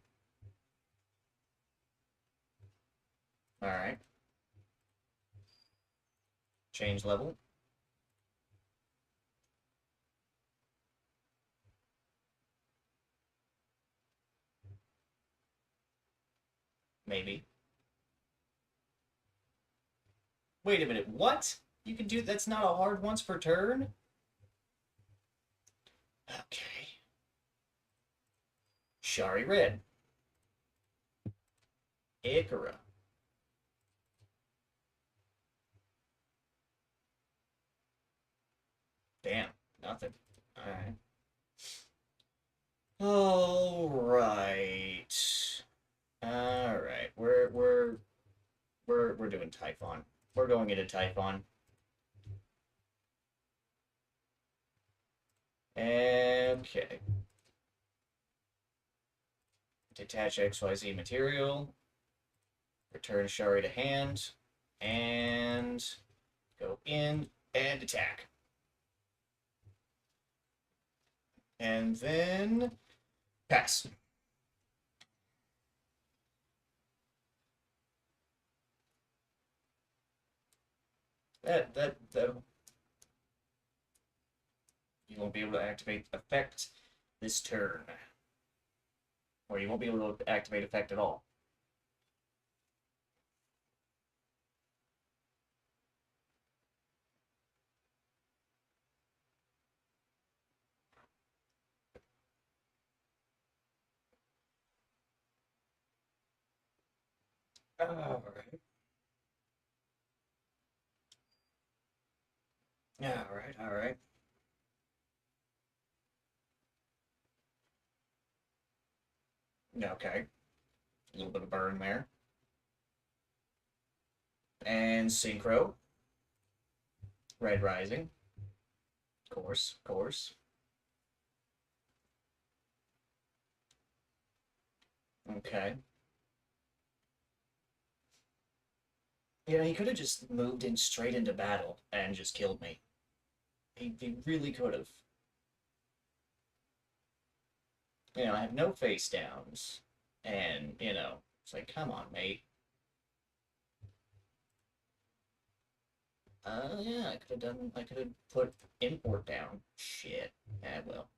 Alright. Change level. Maybe. Wait a minute, what? You can do that's not a hard once per turn? Okay. Shari Red. Ikora. Damn, nothing. Alright. Alright. Alright. We're doing Typhon. We're going into Typhon. Okay. Detach XYZ material. Return Shari to hand. And go in and attack. And then pass. That you won't be able to activate effect this turn. Or you won't be able to activate effect at all. Alright. Alright. Okay. A little bit of burn there. And Synchro. Red Rising. Of course. Okay. Yeah, he could have just moved in straight into battle and just killed me. He really could have. I have no face downs. And, it's like, come on, mate. Yeah, I could have put import down. Shit. Well.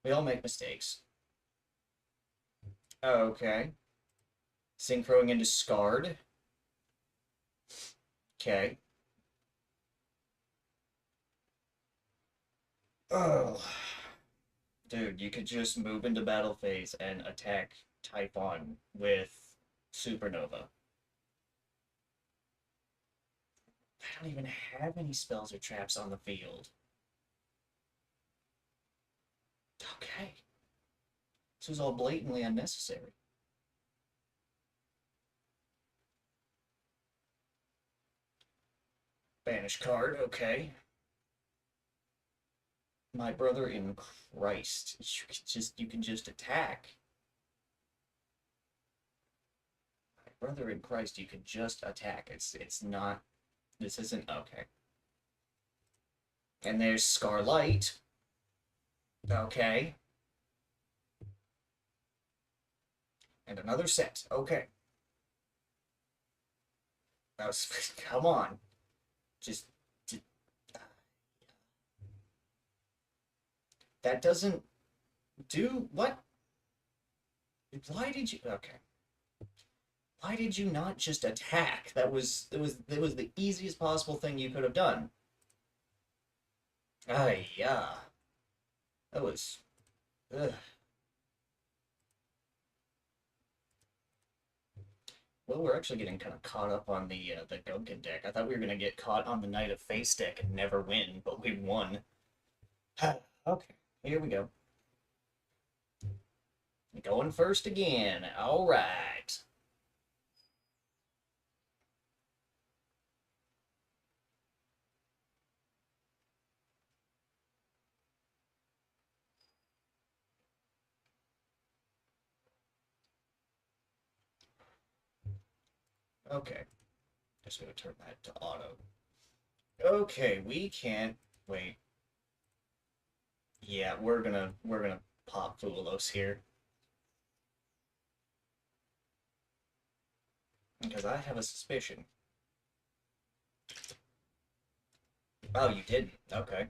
We all make mistakes. Okay. Synchroing into Scarred. Okay. Oh. Dude, you could just move into battle phase and attack Typhon with Supernova. I don't even have any spells or traps on the field. Okay. This was all blatantly unnecessary. Banish card, okay. My brother in Christ. You can just attack. My brother in Christ, you can just attack. It's not this isn't okay. And there's Scarlight. Okay. And another set. Okay. That was come on. Just that doesn't do what? Why did you okay. Why did you not just attack? That was the easiest possible thing you could have done. Ah yeah. That was ugh. Well, we're actually getting kind of caught up on the Gunkin deck. I thought we were gonna get caught on the Knight of Face deck and never win, but we won. Okay, here we go. Going first again. All right. Okay. Just gonna turn that to auto. Okay, we can't wait. Yeah, we're gonna pop Fulos here. Because I have a suspicion. Oh, you didn't. Okay.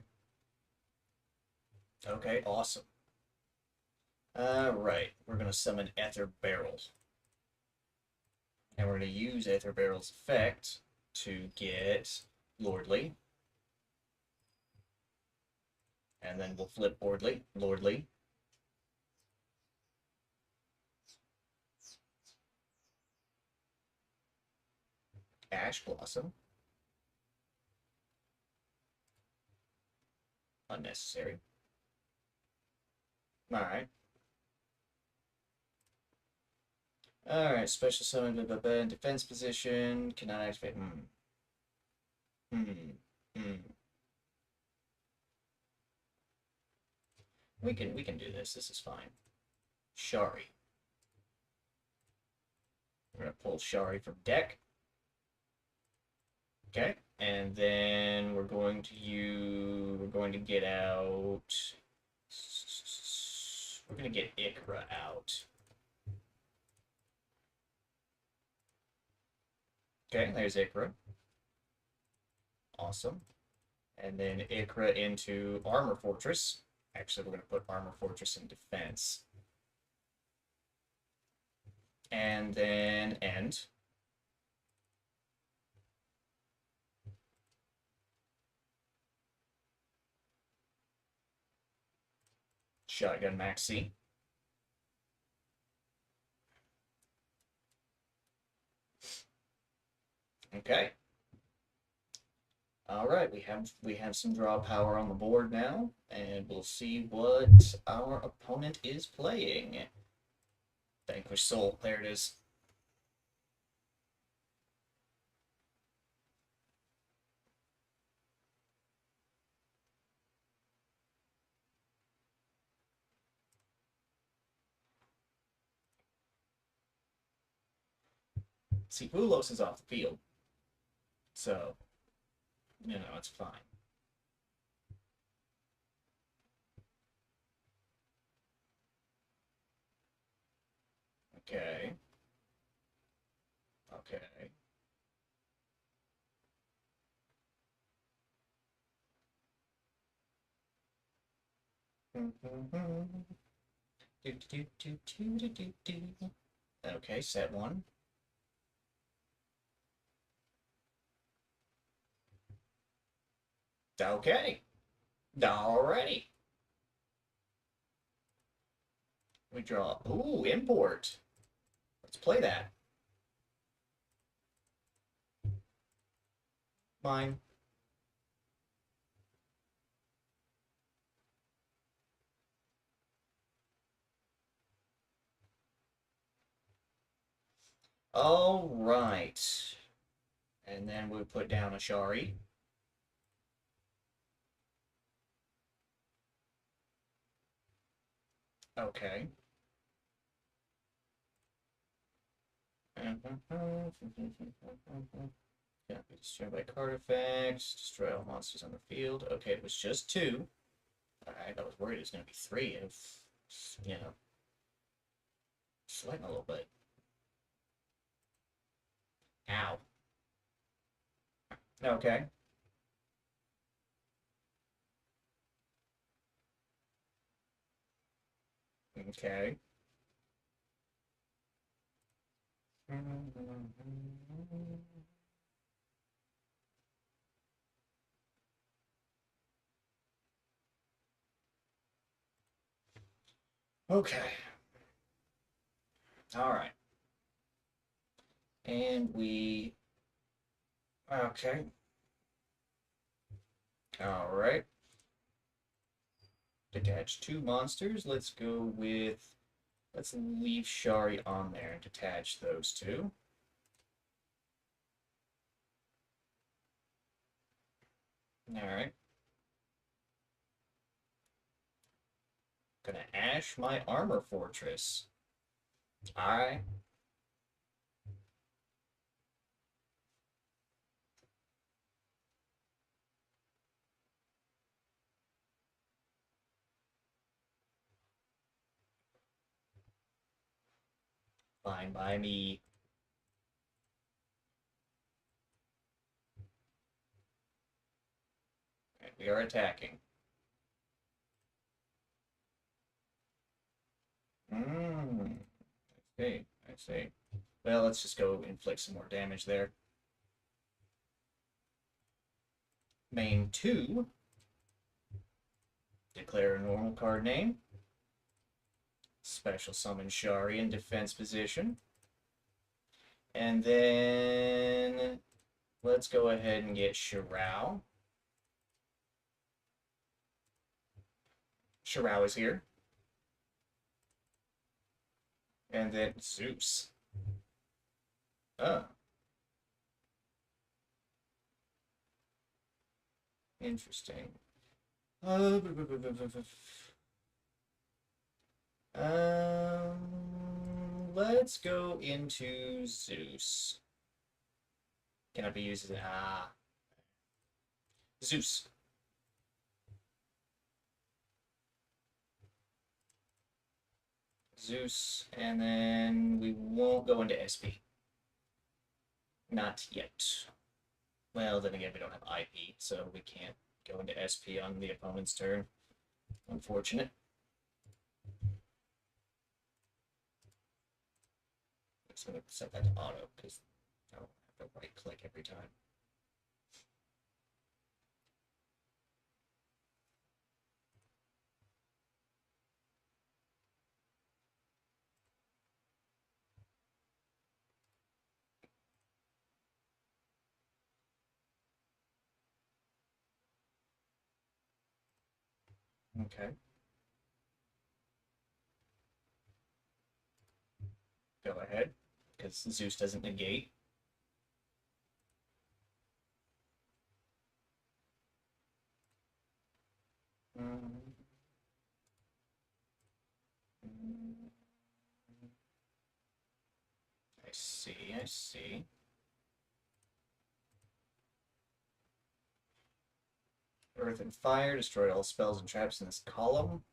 Okay, awesome. Alright, we're gonna summon Ether Barrel. And we're gonna use Ether Barrel's effect to get Lordly. And then we'll flip Lordly. Ash Blossom. Unnecessary. Alright. Alright, special summon, blah, blah, blah, in defense position. Cannot activate. We can do this. This is fine. Shari. We're gonna pull Shari from deck. Okay, and then we're going to get out. We're gonna get Ikra out. Okay, there's Ikra. Awesome. And then Ikra into Armor Fortress. Actually, we're going to put Armor Fortress in defense. And then end. Shotgun Maxi. Okay. All right, we have some draw power on the board now, and we'll see what our opponent is playing. Vanquish Soul, there it is. See, Ulos is off the field, so, you know, it's fine. Okay. Okay. Okay, set one. Okay. Alrighty. We draw. Ooh, import. Let's play that. Mine. All right. And then we put down a Shari. Okay. Cannot be destroyed by card effects. Destroy all monsters on the field. Okay, it was just two. Alright, I was worried it was going to be three if, you know, sweating a little bit. Ow. Okay. Okay. Okay. All right. And we... Okay. All right. Detach two monsters. Let's go with... Let's leave Shari on there and detach those two. All right. Gonna ash my Armor Fortress. All right. Fine by me. Okay, we are attacking. Okay, I see. Well, let's just go inflict some more damage there. Main two. Declare a normal card name. Special summon Shari in defense position. And then let's go ahead and get Shirao. Shirao is here. And then Zeus. Oh. Interesting. Let's go into Zeus. Cannot be used as an Zeus. Zeus, and then we won't go into SP. Not yet. Well, then again, we don't have IP, so we can't go into SP on the opponent's turn. Unfortunate. I'm just going to set that to auto, because I don't have to right-click every time. Okay. Go ahead, because Zeus doesn't negate. I see, I see. Earth and Fire, destroy all spells and traps in this column.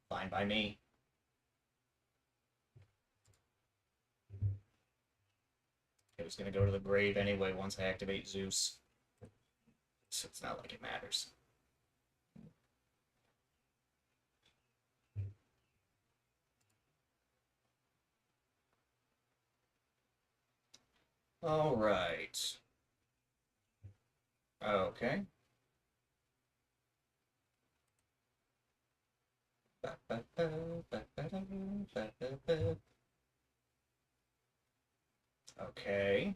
Fine by me. It was going to go to the grave anyway once I activate Zeus. So it's not like it matters. All right. Okay. Okay. Okay.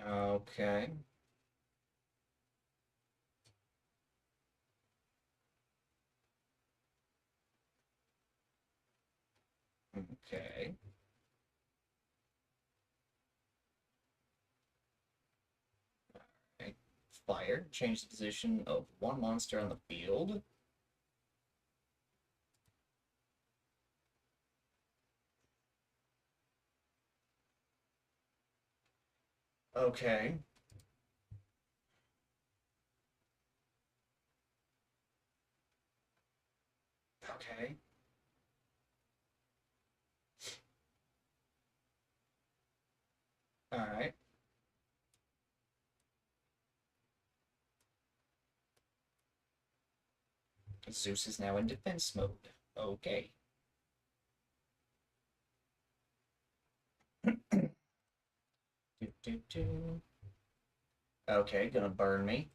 Okay. Okay. Fire. Change the position of one monster on the field. Okay. Okay. All right. Zeus is now in defense mode. Okay. Okay, gonna burn me.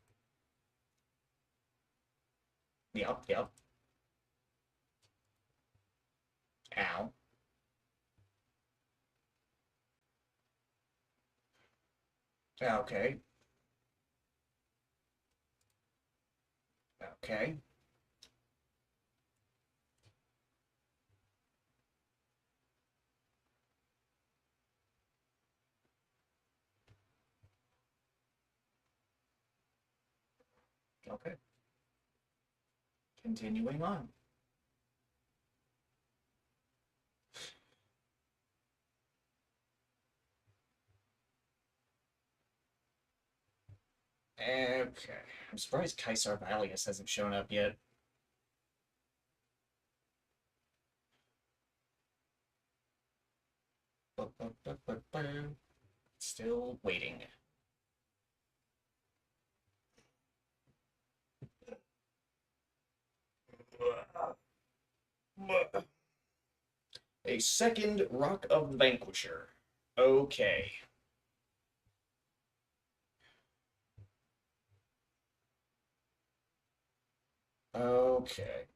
Yep, yep. Ow. Okay. Okay. Okay. Continuing on. Okay. I'm surprised Kaisar Valius hasn't shown up yet. Still waiting. a second Rock of the Vanquisher. Okay. Okay.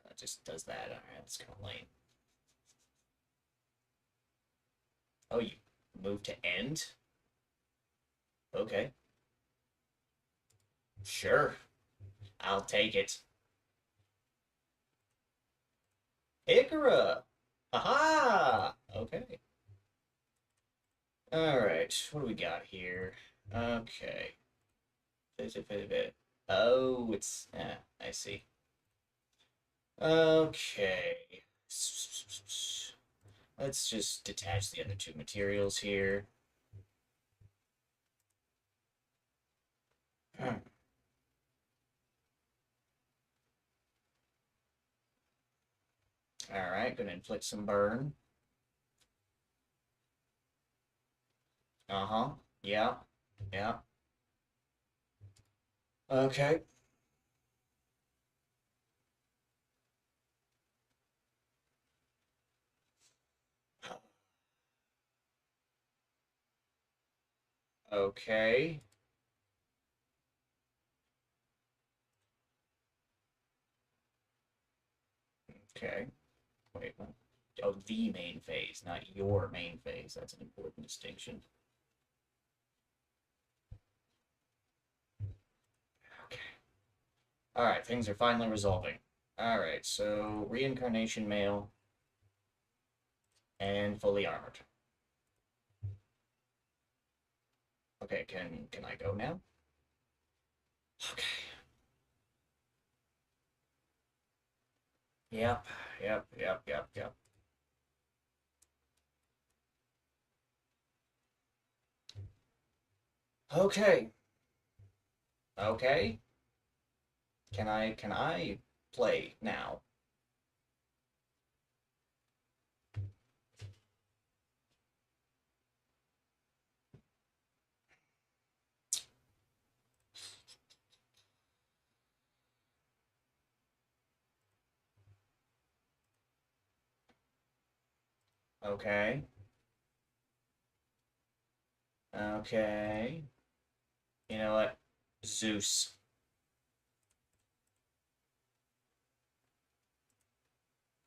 That just does that. Alright, that's kind of lame. Oh, you move to end? Okay. Sure. I'll take it. Ikora! Aha! Okay. Alright, what do we got here? Okay. Oh, it's... I see. Okay. Let's just detach the other two materials here. Alright, gonna inflict some burn. Uh-huh. Yeah. Yeah. Okay. Okay. Okay. Wait. Oh, the main phase, not your main phase. That's an important distinction. Okay. Alright, things are finally resolving. Alright, so reincarnation male and fully armored. Okay, can I go now? Okay. Yep, yep. Okay. Okay. Can I play now? Okay. Okay. You know what? Zeus.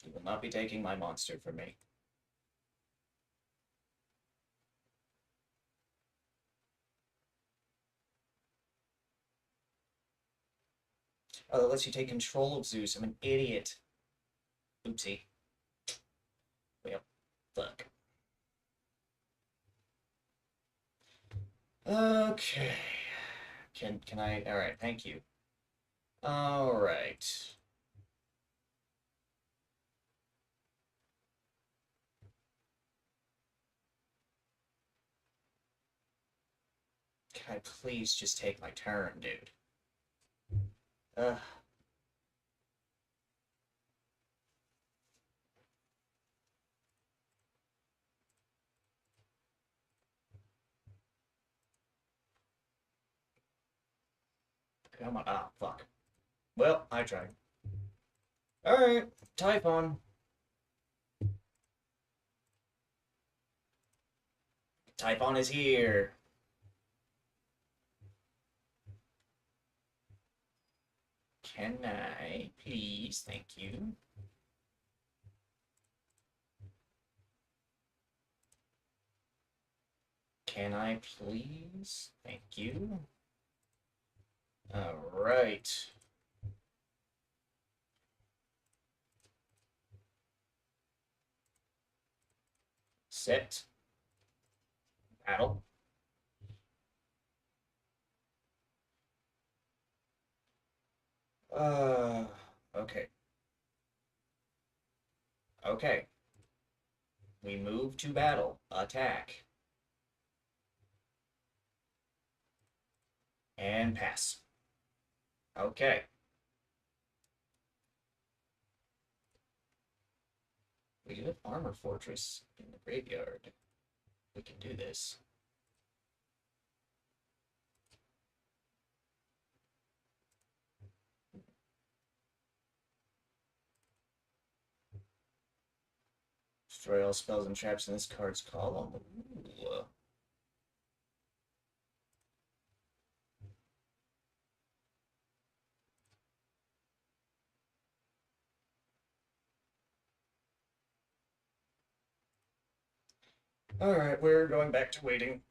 You will not be taking my monster from me. Oh, that lets you take control of Zeus. I'm an idiot. Oopsie. Well, fuck. Okay. Can I? All right. Thank you. All right. Can I please just take my turn, dude? Ugh. Come on. Ah, fuck. Well, I tried. All right. Typhon. Typhon is here. Can I please? Thank you. Can I please? Thank you. All right. Set. Battle. Uh, okay. Okay. We move to battle. Attack. And pass. Okay. We do have Armor Fortress in the graveyard. We can do this. Destroy all spells and traps in this card's column. Ooh. Alright, we're going back to waiting.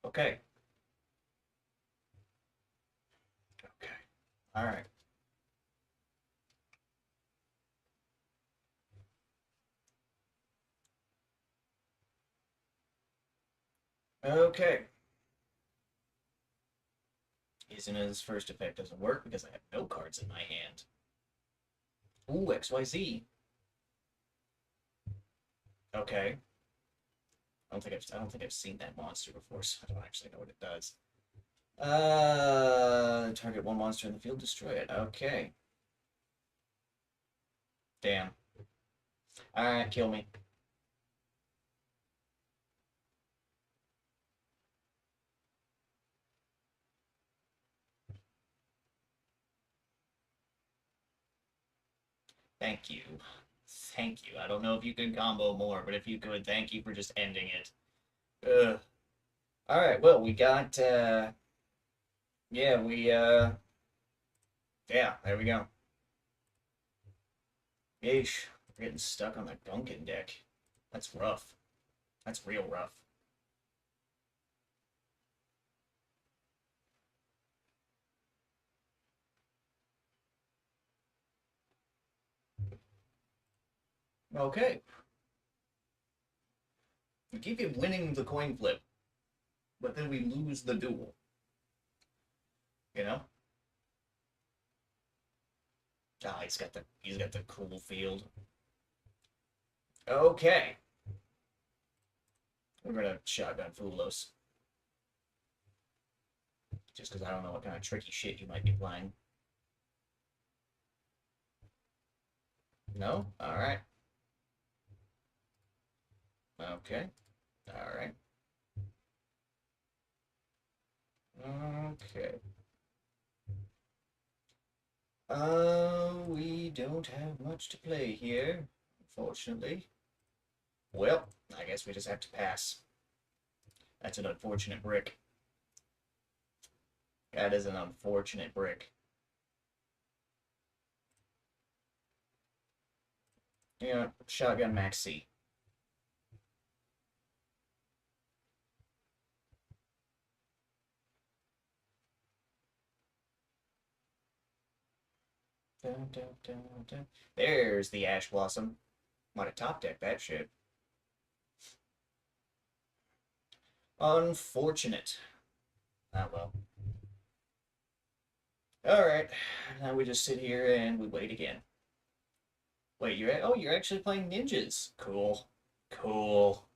Okay. Okay. Alright. Okay. Izuna's first effect doesn't work because I have no cards in my hand. Ooh, XYZ. Okay. I don't think I've seen that monster before, so I don't actually know what it does. Target one monster in the field, destroy it. Okay. Damn. Alright, kill me. Thank you. Thank you. I don't know if you could combo more, but if you could, thank you for just ending it. Ugh. Alright, well, we got, yeah, yeah, there we go. Yeesh. We're getting stuck on the Gunkin deck. That's rough. That's real rough. Okay. We keep it winning the coin flip, but then we lose the duel. You know? Ah, he's got the cool field. Okay. We're gonna shotgun Fulos. Just because I don't know what kind of tricky shit you might be playing. No? Alright. Okay. Alright. Okay. We don't have much to play here, unfortunately. Well, I guess we just have to pass. That's an unfortunate brick. That is an unfortunate brick. Yeah, shotgun Max C. Dun, dun, dun, dun. There's the Ash Blossom. Might have top decked that shit. Unfortunate. Ah, well. Alright. Now we just sit here and we wait again. Wait, you're actually playing ninjas. Cool. Cool.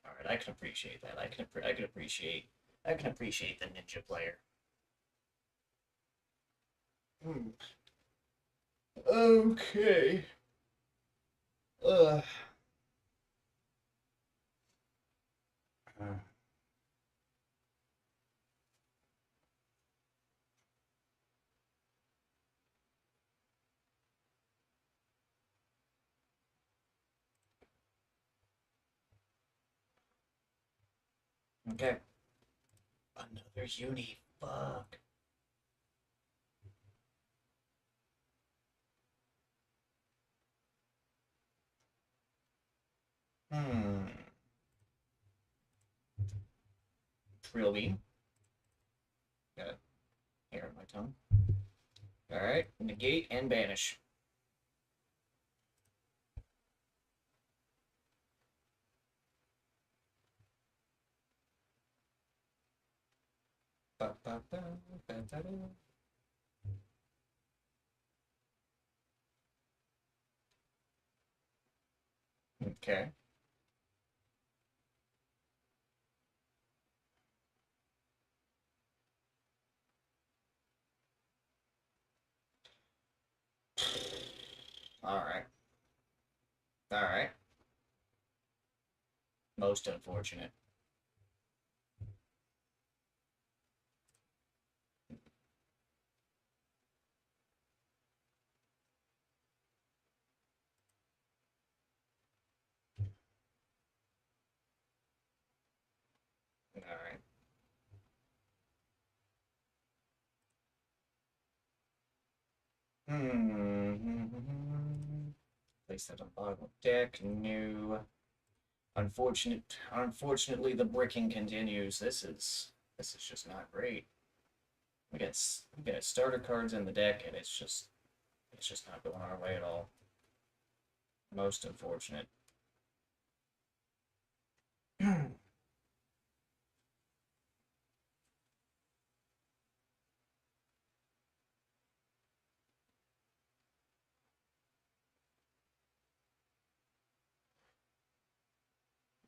Alright, I can appreciate that. I can appreciate the ninja player. Hmm. Okay. Ugh. Okay. Another uni. Fuck. Hmm. Real beam. Got it. Hair on my tongue. Alright. Negate and banish. Ba, ba, ba, ba, ba, ba. Okay. Alright. Alright. Most unfortunate. Alright. Place that on bottom of deck. New. Unfortunately, the bricking continues. This is just not great. We got starter cards in the deck, and it's just not going our way at all. Most unfortunate.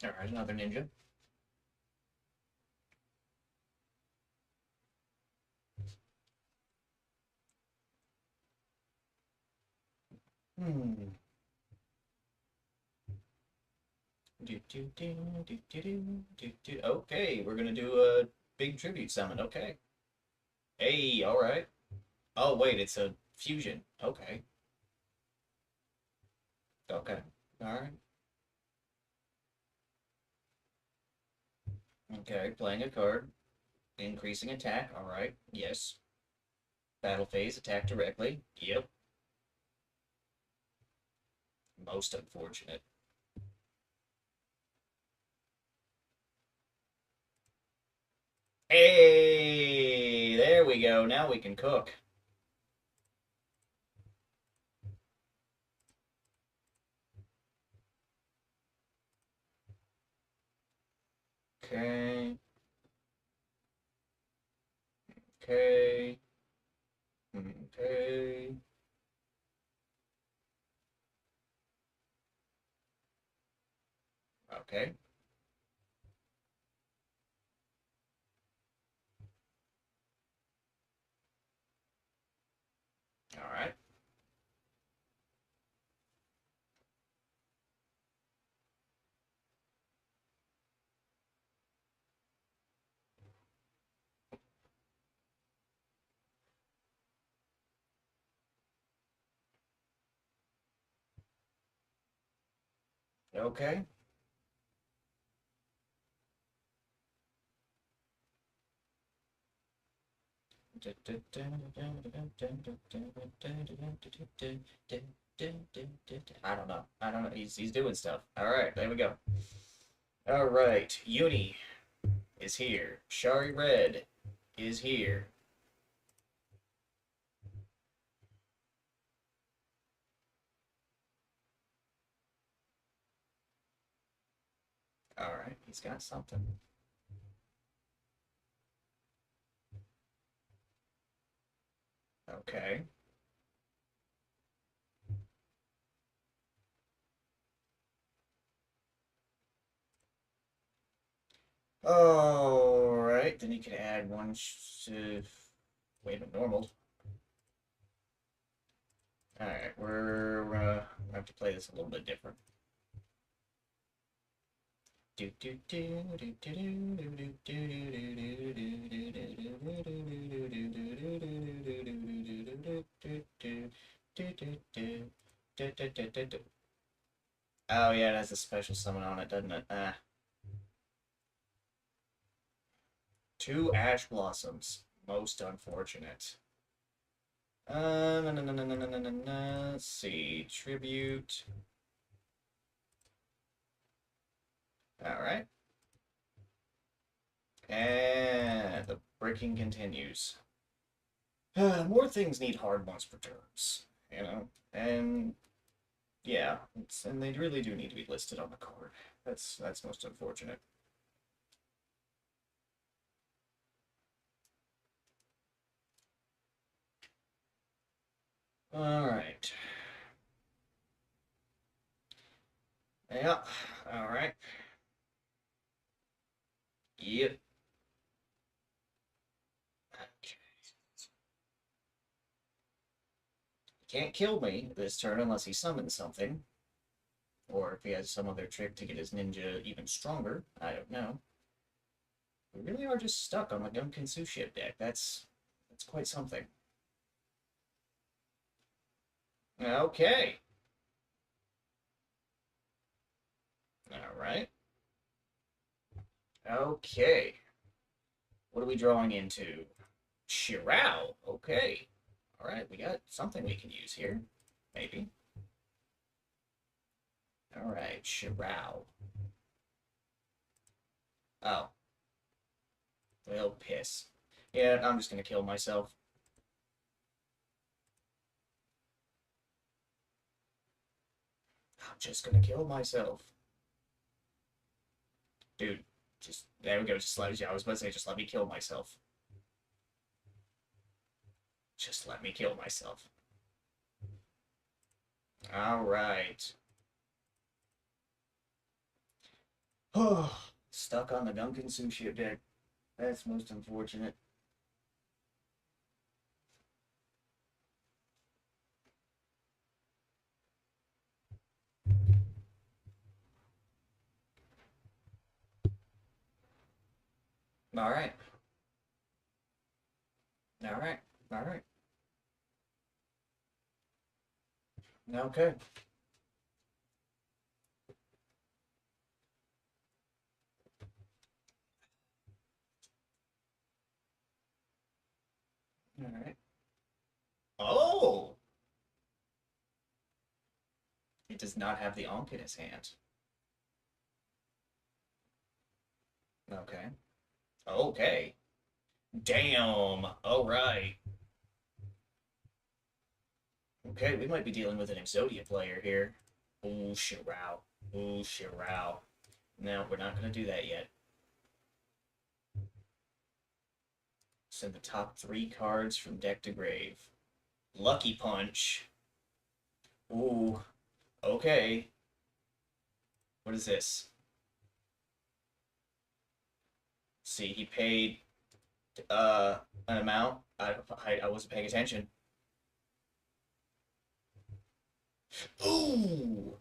All right, another ninja. Hmm. Okay, we're gonna do a big tribute summon. Okay. Hey, all right. Oh wait, it's a fusion. Okay. Okay. All right. Okay, playing a card, increasing attack. All right. Yes. Battle phase, attack directly. Yep. Most unfortunate. Hey, there we go. Now we can cook. Okay. Okay. Okay. Okay. All right. Okay. I don't know. I don't know. He's doing stuff. All right, there we go. All right, Uni is here. Shari Red is here. All right, he's got something. Okay. All right, then you can add one. Wait a minute, normal. All right, we're gonna have to play this a little bit different. Oh yeah, it has a special summon on it, doesn't it? Ah. Two Ash Blossoms. Most unfortunate. Let's see. Tribute. Alright. And the bricking continues. More things need hard monster turns, you know? And yeah, and they really do need to be listed on the card. That's most unfortunate. Alright. Yeah, alright. Yep. Okay. He can't kill me this turn unless he summons something. Or if he has some other trick to get his ninja even stronger. I don't know. We really are just stuck on the Gunkinsu ship deck. That's quite something. Okay. Alright. Okay. What are we drawing into? Shirao. Okay. Alright, we got something we can use here. Maybe. Alright, Shirao. Oh. Well, piss. Yeah, I'm just gonna kill myself. I'm just gonna kill myself. Dude, just, there we go, just let, yeah, I was about to say, just let me kill myself. Just let me kill myself. Alright. Oh, stuck on the Gunkinsu ship deck. That's most unfortunate. Alright. Alright. Alright. Okay. Alright. Oh! It does not have the Ankh in his hand. Okay. Okay. Damn. Alright. Okay, we might be dealing with an Exodia player here. Ooh, Shirao. Ooh, Shirao. No, we're not going to do that yet. Send the top 3 cards from deck to grave. Lucky Punch. Ooh. Okay. What is this? See, he paid an amount. I wasn't paying attention. Ooh!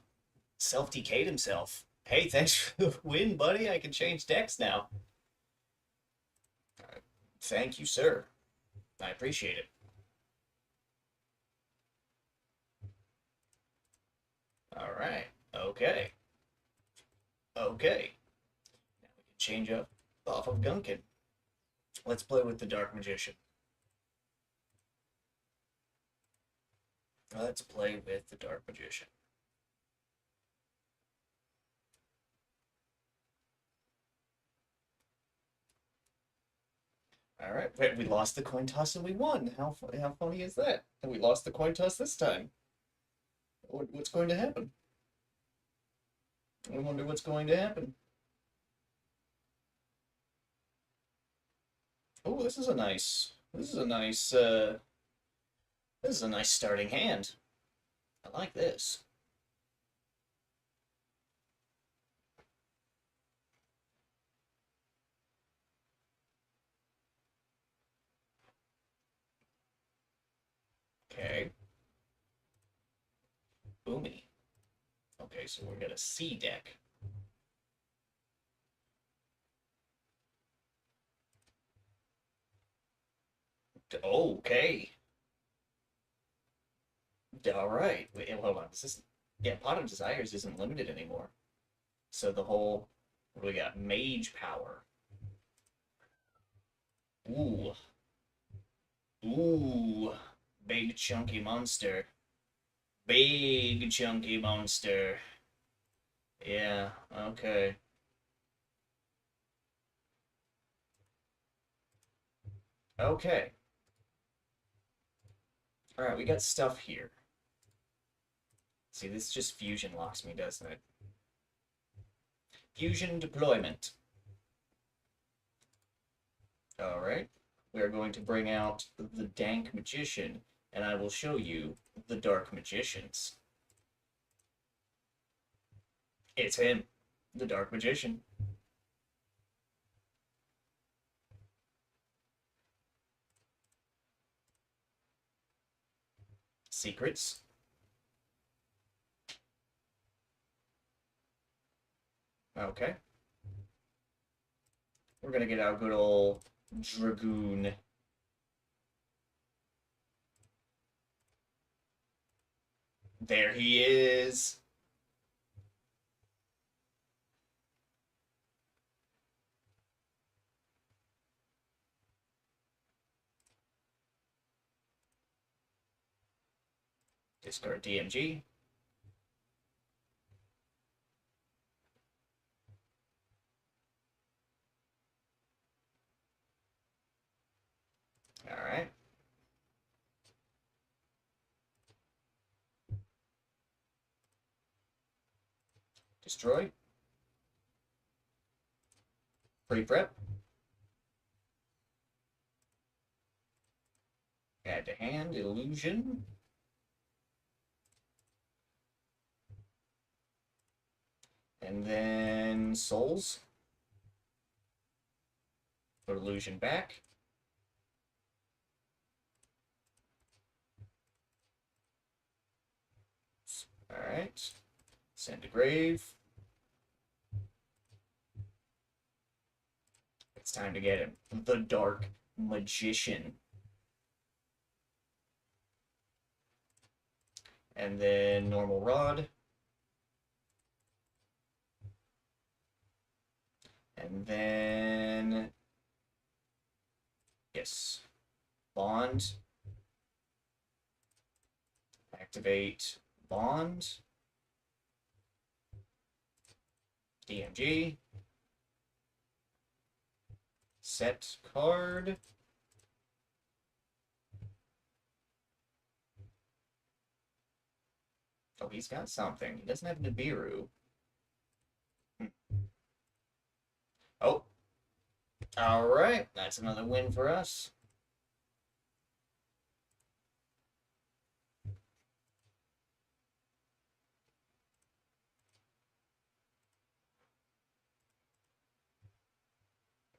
Self-decayed himself. Hey, thanks for the win, buddy. I can change decks now. Thank you, sir. I appreciate it. Alright. Okay. Okay. Now we can change up off of Gunkin. Let's play with the Dark Magician. Let's play with the Dark Magician. All right, wait, we lost the coin toss and we won. How funny is that? And we lost the coin toss this time. What's going to happen? I wonder what's going to happen. Oh, this is a nice. This is a nice. This is a nice starting hand. I like this. Okay. Boomy. Okay, so we're gonna C deck. Okay. All right. Wait, hold on. Is this? Yeah, Pot of Desires isn't limited anymore. So the whole. What do we got? Mage power. Ooh. Ooh. Big chunky monster. Big chunky monster. Yeah, okay. Okay. Alright, we got stuff here. See, this just fusion locks me, doesn't it? Fusion deployment. Alright. We are going to bring out the Dank Magician, and I will show you the Dark Magicians. It's him, the Dark Magician. Secrets. Okay. We're gonna get our good old Dragoon. There he is. Discard DMG. All right. Destroy. Pre-prep. Add to hand. Illusion. And then Souls. Put Illusion back. Alright. Send to grave. It's time to get him. The Dark Magician. And then normal rod. And then yes. Bond. Activate Bond. DMG. Set card. Oh, he's got something. He doesn't have Nibiru. Oh. Alright, that's another win for us.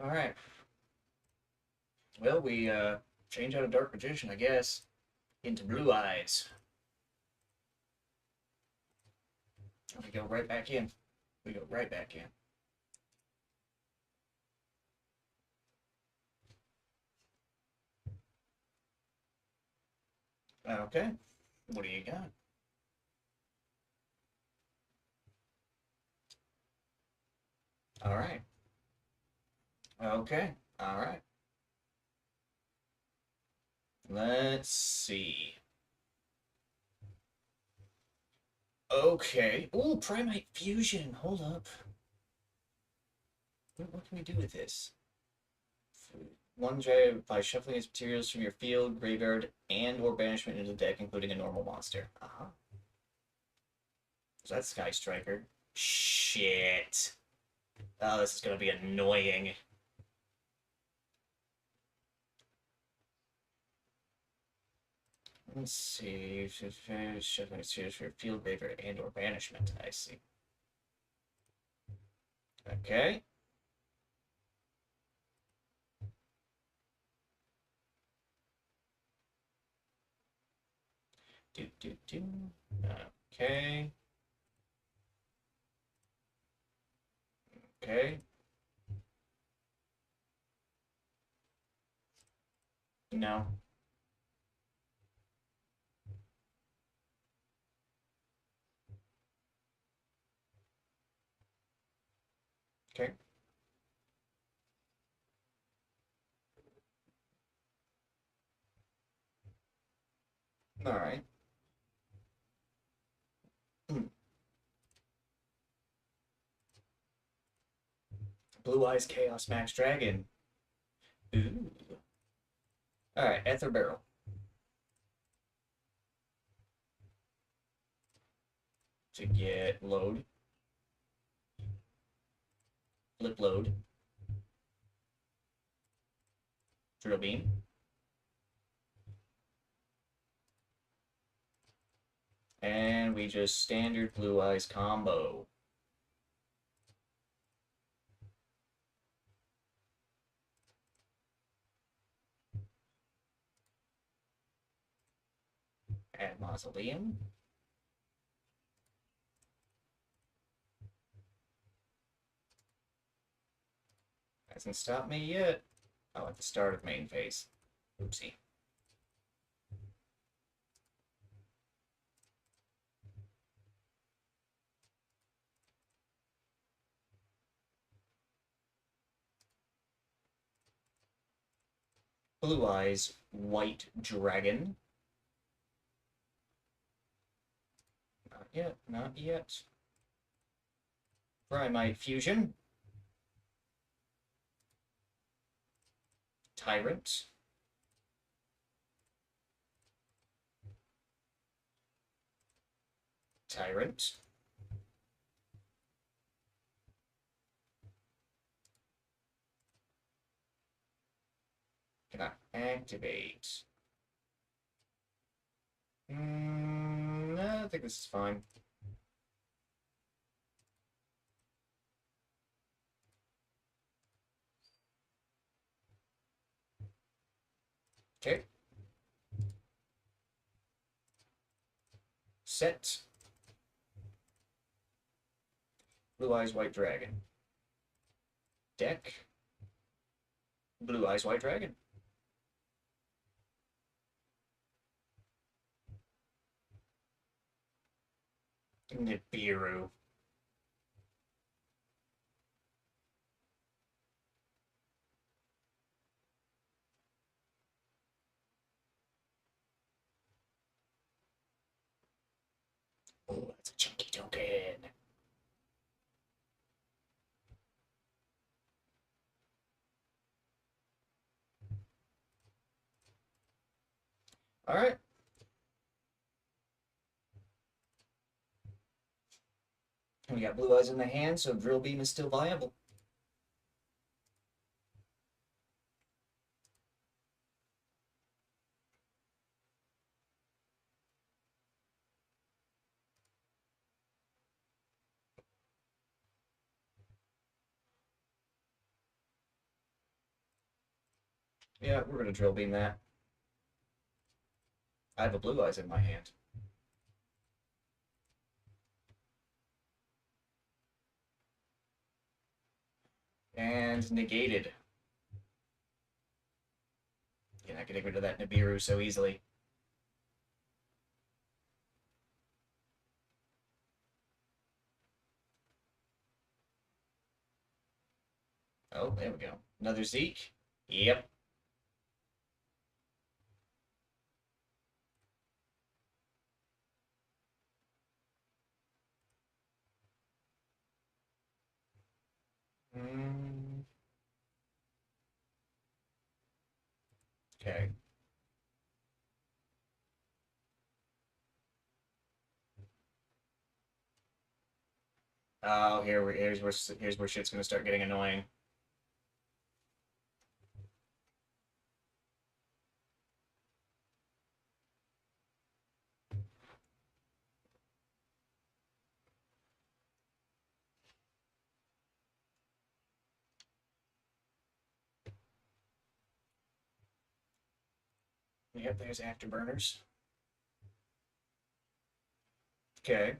Alright. Well, we change out of Dark Magician, I guess, into Blue Eyes. We go right back in. We go right back in. Okay. What do you got? All right. Okay. All right. Let's see. Okay. Oh, Primate Fusion. Hold up. What can we do with this? One drive by shuffling its materials from your field, graveyard, and or banishment into the deck, including a normal monster. Uh-huh. Is that Sky Striker? Shit. Oh, this is gonna be annoying. Let's see. Shuffling its materials from your field, graveyard, and or banishment. I see. Okay. Do. Okay. Okay. No. Okay. All right. Blue Eyes Chaos Max Dragon. Ooh. All right. Ether Barrel. To get load. Flip load. Drill beam. And we just standard Blue Eyes combo. Add Mausoleum. Hasn't stopped me yet. Oh, at the start of main phase. Oopsie. Blue Eyes, White Dragon. Not yet, not yet. Brymite Fusion. Tyrant. Tyrant. Cannot activate. I think this is fine. Okay. Set. Blue Eyes White Dragon. Deck. Blue Eyes White Dragon. Nibiru. Oh, that's a chunky token. All right. We got Blue Eyes in the hand, so Drill Beam is still viable. Yeah, we're gonna Drill Beam that. I have a Blue Eyes in my hand. And negated. You're not getting rid of that Nibiru so easily. Oh, there we go. Another Zeke. Yep. Okay. Oh, here's where shit's gonna start getting annoying. Yep, there's afterburners. Okay.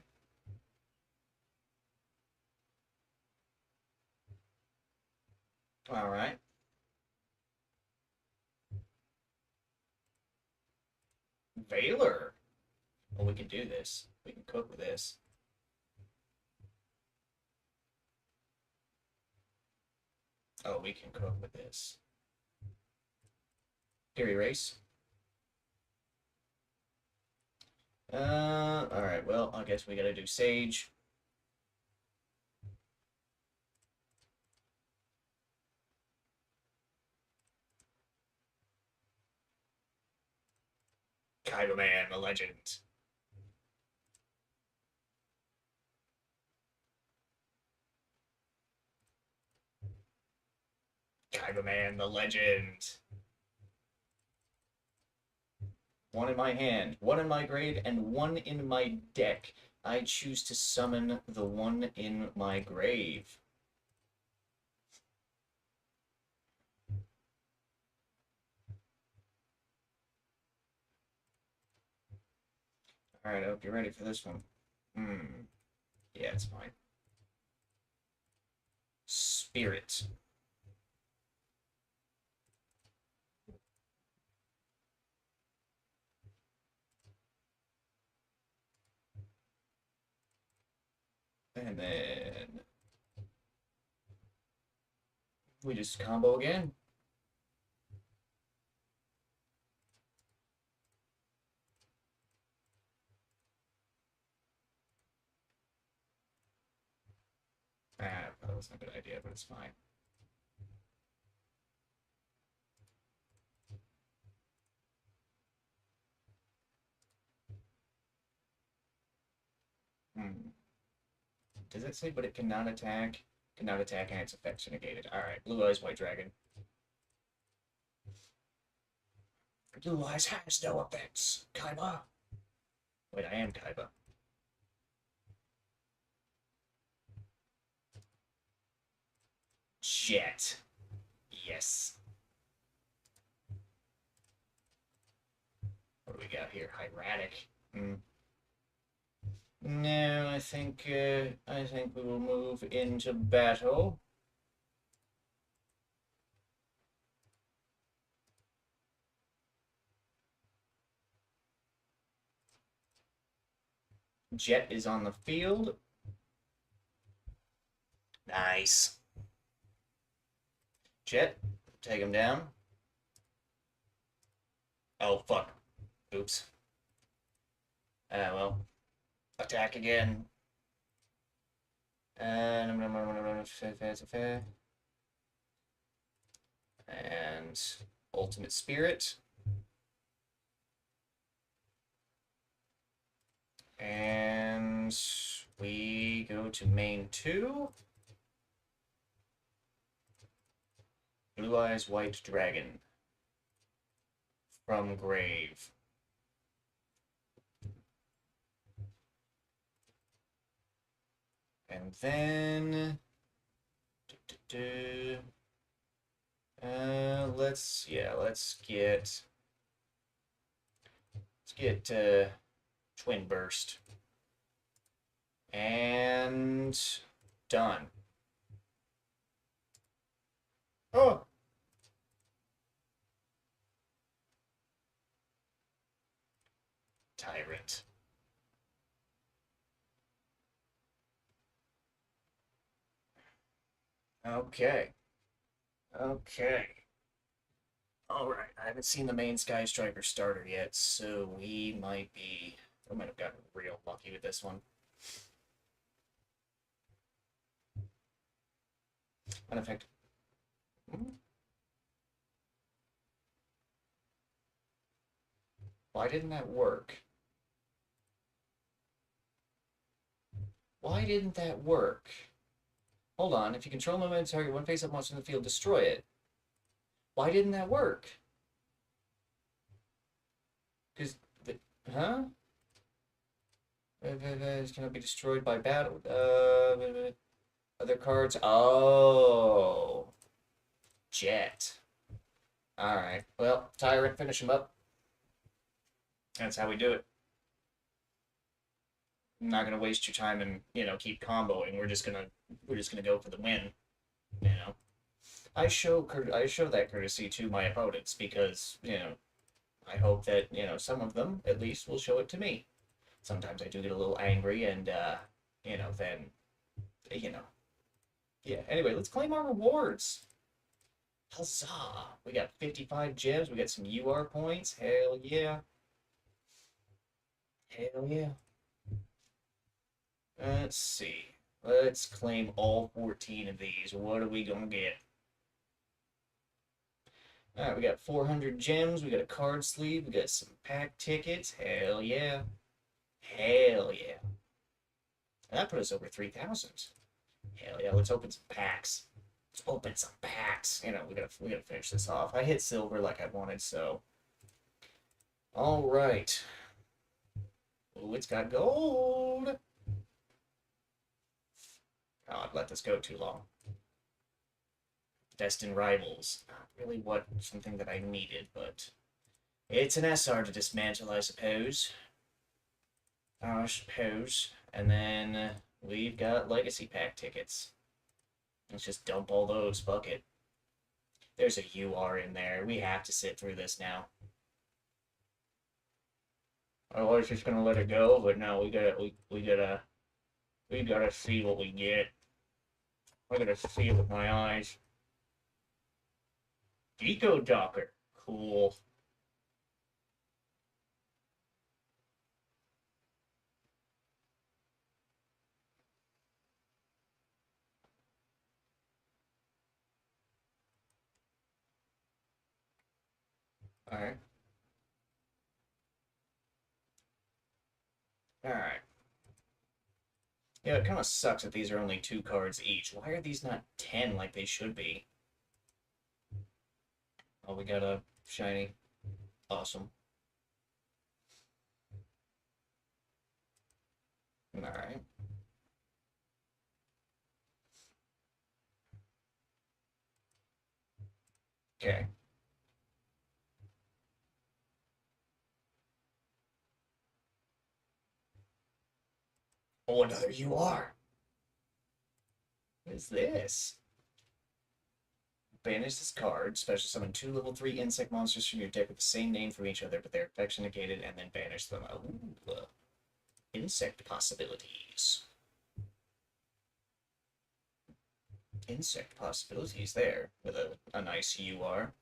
All right. Valor. Well, we can do this. We can cook with this. Oh, we can cook with this. Here, erase. All right. Well, I guess we gotta do Sage. Kaiba Man, the legend. Kaiba Man, the legend. One in my hand, one in my grave, and one in my deck. I choose to summon the one in my grave. Alright, I hope you're ready for this one. Yeah, it's fine. Spirit. And then we just combo again. That was not a good idea, but it's fine. Does it say, but it cannot attack? Cannot attack and its effects are negated. Alright, Blue Eyes White Dragon. Blue Eyes has no effects. Kaiba. Wait, I am Kaiba. Jet. Yes. What do we got here? Hieratic. No, I think we will move into battle. Jet is on the field. Nice. Jet, take him down. Oh, fuck. Oops. Well. Attack again. And Ultimate Spirit. And we go to main 2. Blue Eyes White Dragon from grave. And then let's get Twin Burst. And done. Oh. Tyrant. Okay. Okay. Alright, I haven't seen the main Sky Striker starter yet, so we might have gotten real lucky with this one. Unaffected. Why didn't that work? Why didn't that work? Hold on, if you control movement, target one face-up monster in the field, destroy it. Why didn't that work? Because, huh? It cannot be destroyed by battle. Other cards. Oh. Jet. Alright. Well, Tyrant, finish him up. That's how we do it. I'm not gonna waste your time and, keep comboing. We're just gonna go for the win. I show that courtesy to my opponents because, I hope that, some of them at least will show it to me. Sometimes I do get a little angry and then yeah. Anyway, let's claim our rewards. Huzzah! We got 55 gems, we got some UR points. Hell yeah. Hell yeah. Let's see. Let's claim all 14 of these. What are we gonna get? Alright, we got 400 gems, we got a card sleeve, we got some pack tickets. Hell yeah. Hell yeah. And that put us over 3,000. Hell yeah, let's open some packs. Let's open some packs. We gotta finish this off. I hit silver like I wanted, so. Alright. Oh, it's got gold. Oh, I've let this go too long. Destined Rivals. Not really something that I needed, but it's an SR to dismantle, I suppose. And then we've got Legacy Pack tickets. Let's just dump all those. Fuck it. There's a UR in there. We have to sit through this now. I was just gonna let it go, but no, we We gotta see what we get. I gotta see it with my eyes. Eco Docker. Cool. Alright. Alright. Yeah, it kind of sucks that these are only 2 cards each. Why are these not 10 like they should be? Oh, we got a shiny. Awesome. Alright. Okay. Oh, another UR. What is this? Banish this card. Special summon 2 level 3 insect monsters from your deck with the same name from each other, but their effects are negated, and then banish them. Ooh. Insect possibilities. Insect possibilities there with a nice UR.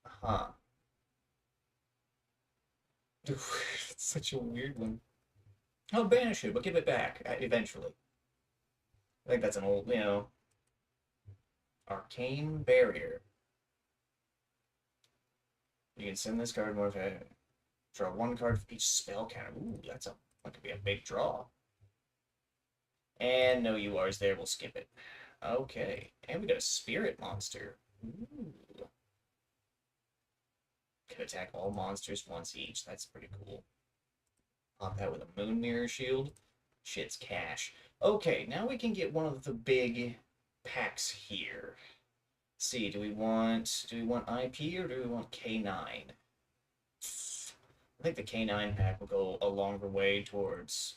Huh. It's such a weird one. I'll banish it, but give it back eventually. I think that's an old, arcane barrier. You can send this card more. Draw 1 card for each spell counter. Ooh, that could be a big draw. And no URs there. We'll skip it. Okay, and we got a spirit monster. Ooh. Can attack all monsters once each. That's pretty cool. Pop that with a moon mirror shield. Shit's cash. Okay, now we can get one of the big packs here. Let's see, do we want IP or do we want K9? I think the K9 pack will go a longer way towards,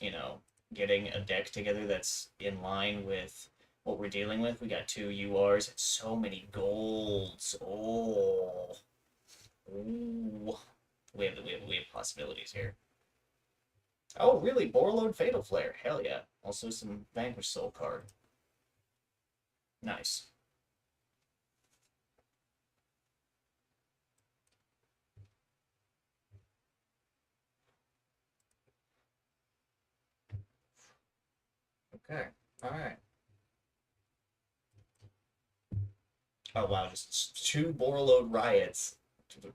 getting a deck together that's in line with what we're dealing with. We got 2 URs and so many golds. Oh. Ooh. We have possibilities here. Oh, really? Borreload Fatal Flare. Hell yeah. Also some Vanquish Soul card. Nice. Okay. Alright. Oh, wow. Just 2 Borreload Riots.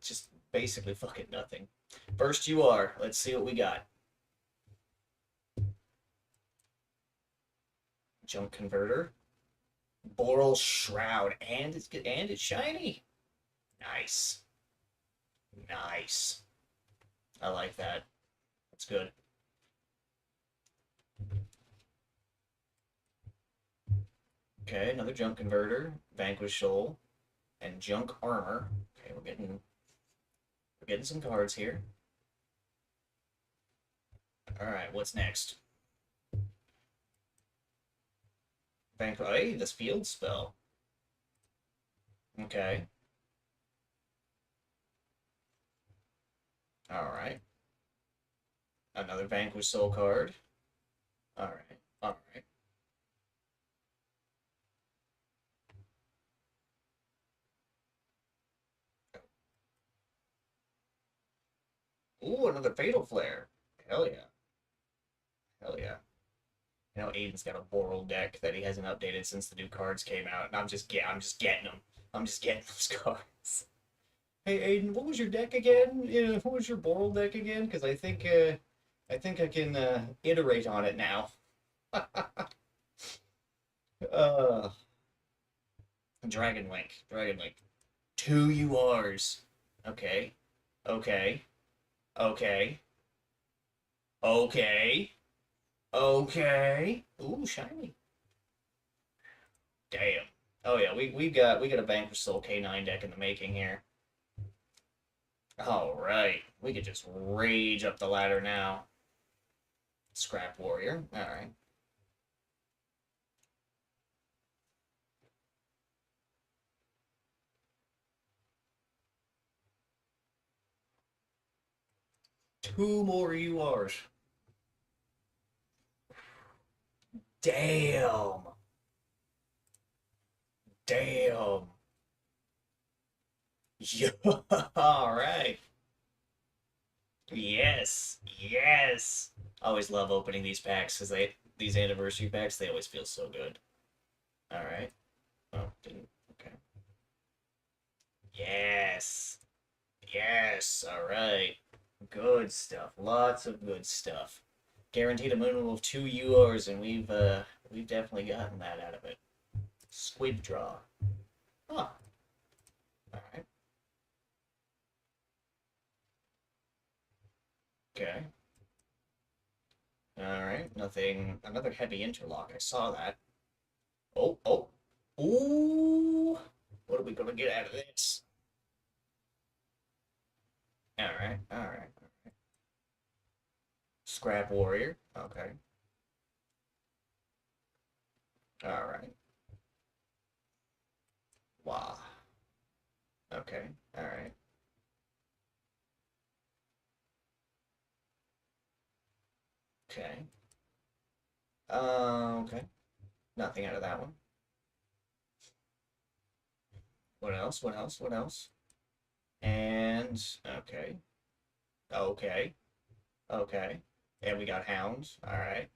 Just basically fucking nothing. First you are. Let's see what we got. Junk Converter. Boral Shroud. And it's shiny. Nice. Nice. I like that. That's good. Okay, another Junk Converter, Vanquish Soul, and Junk Armor. Okay, we're getting some cards here. Alright, what's next? Vanquish. Hey, this field spell. Okay. Alright. Another Vanquish Soul card. Alright. Alright. Ooh, another Fatal Flare. Hell yeah. Hell yeah. Aiden's got a Boral deck that he hasn't updated since the new cards came out, and I'm just getting them. I'm just getting those cards. Hey Aiden, what was your deck again? What was your Boral deck again? Because I think I can iterate on it now. uh, Dragon Link, 2 URs. Okay, okay, okay, okay, okay. Ooh, shiny. Damn. Oh yeah, we got a Vanquish Soul K9 deck in the making here. All right, we could just rage up the ladder now. Scrap Warrior. All right. Two more URs. Damn. Damn. Yeah. All right. Yes. Yes. I always love opening these packs because these anniversary packs, they always feel so good. All right. Oh, didn't. Okay. Yes. Yes. All right. Good stuff. Lots of good stuff. Guaranteed a minimum of 2 URs, and we've definitely gotten that out of it. Squid draw. Huh. All right. Okay. All right. Nothing. Another heavy interlock. I saw that. Oh. Oh. Ooh. What are we gonna get out of this? All right. All right. Scrap warrior. Okay. All right. Wow. Okay. All right. Okay. Okay. Nothing out of that one. What else? What else? What else? And okay. Okay. Okay. And we got hounds. All right.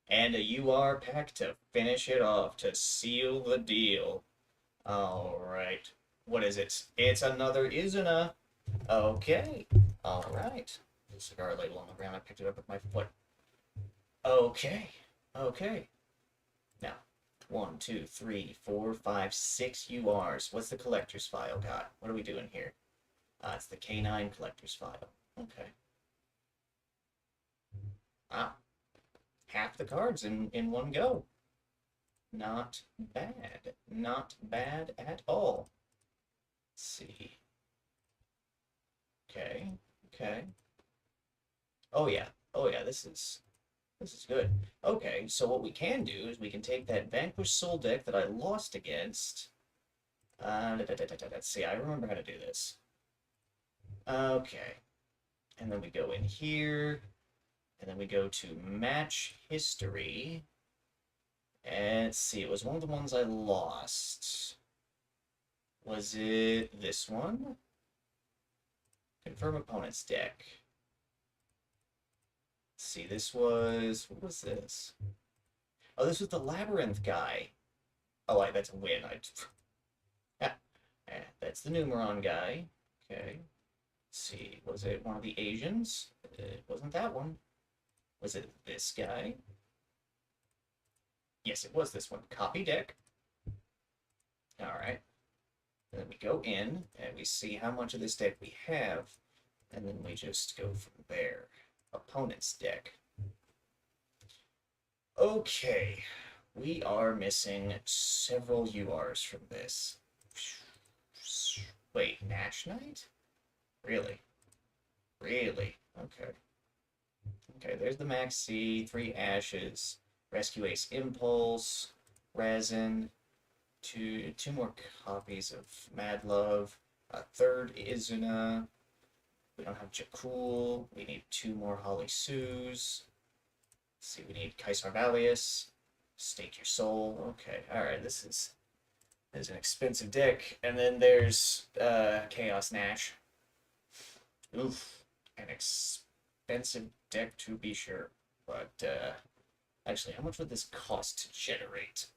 And a UR pack to finish it off to seal the deal. All right. What is it? It's another Izuna. Okay. All right. The cigar label on the ground. I picked it up with my foot. Okay. Okay. Now, one, two, three, four, five, six URs. What's the collector's file got? What are we doing here? It's the K9 collector's file. Okay. Wow. Half the cards in one go. Not bad. Not bad at all. Let's see. Okay. Okay. Oh yeah. Oh yeah, this is good. Okay, so what we can do is we can take that Vanquished Soul deck that I lost against. Let's see, I remember how to do this. Okay. And then we go in here, and then we go to match history. And let's see, it was one of the ones I lost. Was it this one? Confirm opponent's deck. Let's see, this was. What was this? Oh, this was the Labyrinth guy. Oh, that's a win. That's the Numeron guy. Okay. Let's see, was it one of the Asians? It wasn't that one. Was it this guy? Yes, it was this one. Copy deck. All right. And then we go in and we see how much of this deck we have, and then we just go from there. Opponent's deck. Okay, we are missing several URs from this. Wait, Natch Knight? Really? Really? Okay. Okay, there's the Max C, 3 Ashes, Rescue Ace Impulse, Resin, two more copies of Mad Love, a third Izuna. We don't have Jakul. We need 2 more Holly Sues. Let's see, we need Kaisar Valius. Stake Your Soul. Okay, alright, this is an expensive deck. And then there's Chaos Nash. Oof. An expensive deck to be sure. But actually, how much would this cost to generate?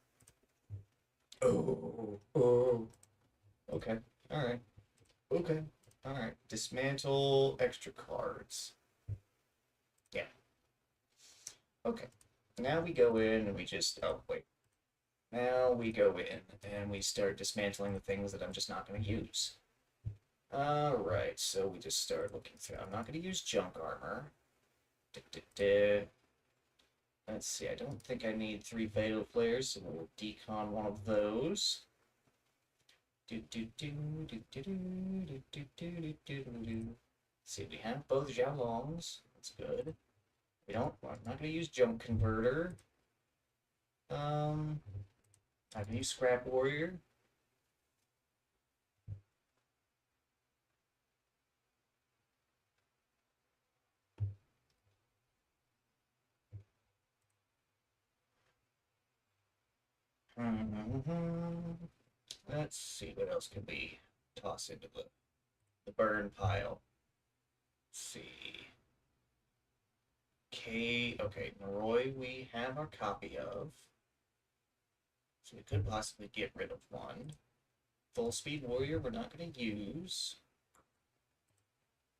Oh, oh. Okay. Alright. Okay. Alright. Dismantle extra cards. Yeah. Okay. Now we go in and we just. Oh, wait. Now we go in and we start dismantling the things that I'm just not going to use. Alright, so we just start looking through. I'm not going to use junk armor. Let's see, I don't think I need 3 fatal flares, so we'll decon one of those. See, we have both Xiaolongs. That's good. I'm not going to use junk converter. I can use Scrap Warrior. Let's see what else can we toss into the burn pile. Let's see. Okay, Noroi we have our copy of. So we could possibly get rid of one. Full Speed Warrior we're not going to use.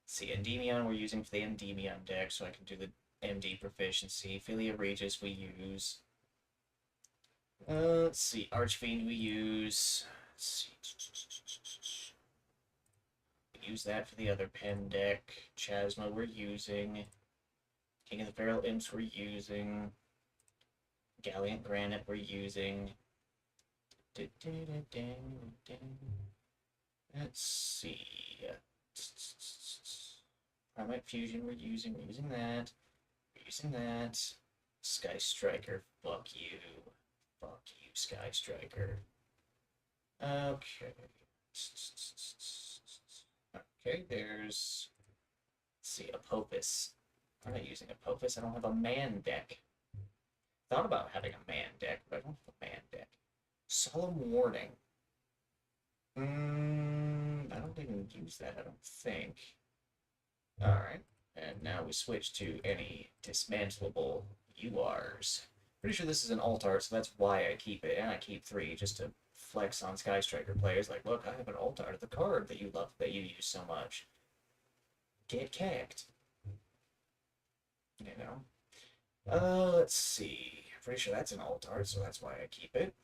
Let's see, Endymion we're using for the Endymion deck, so I can do the MD proficiency. Philia Regis we use. Let's see, Archfiend we use. Let's see. We use that for the other pen deck. Chasma we're using. King of the Feral Imps we're using. Gallant Granite we're using. Let's see. Primite Fusion we're using. We're using that. We're using that. Sky Striker. Fuck you. Fuck you, Sky Striker. Okay. Okay, there's... Let's see, Apophis. I'm not using Apophis. I don't have a man deck. Thought about having a man deck, but I don't have a man deck. Solemn Warning. I don't even use that, I don't think. Alright, and now we switch to any dismantleable URs. Pretty sure this is an alt art, so that's why I keep it, and I keep 3, just to flex on Sky Striker players. Like, look, I have an alt art of the card that you love, that you use so much. Get kicked. You know? Let's see. I'm pretty sure that's an alt art, so that's why I keep it.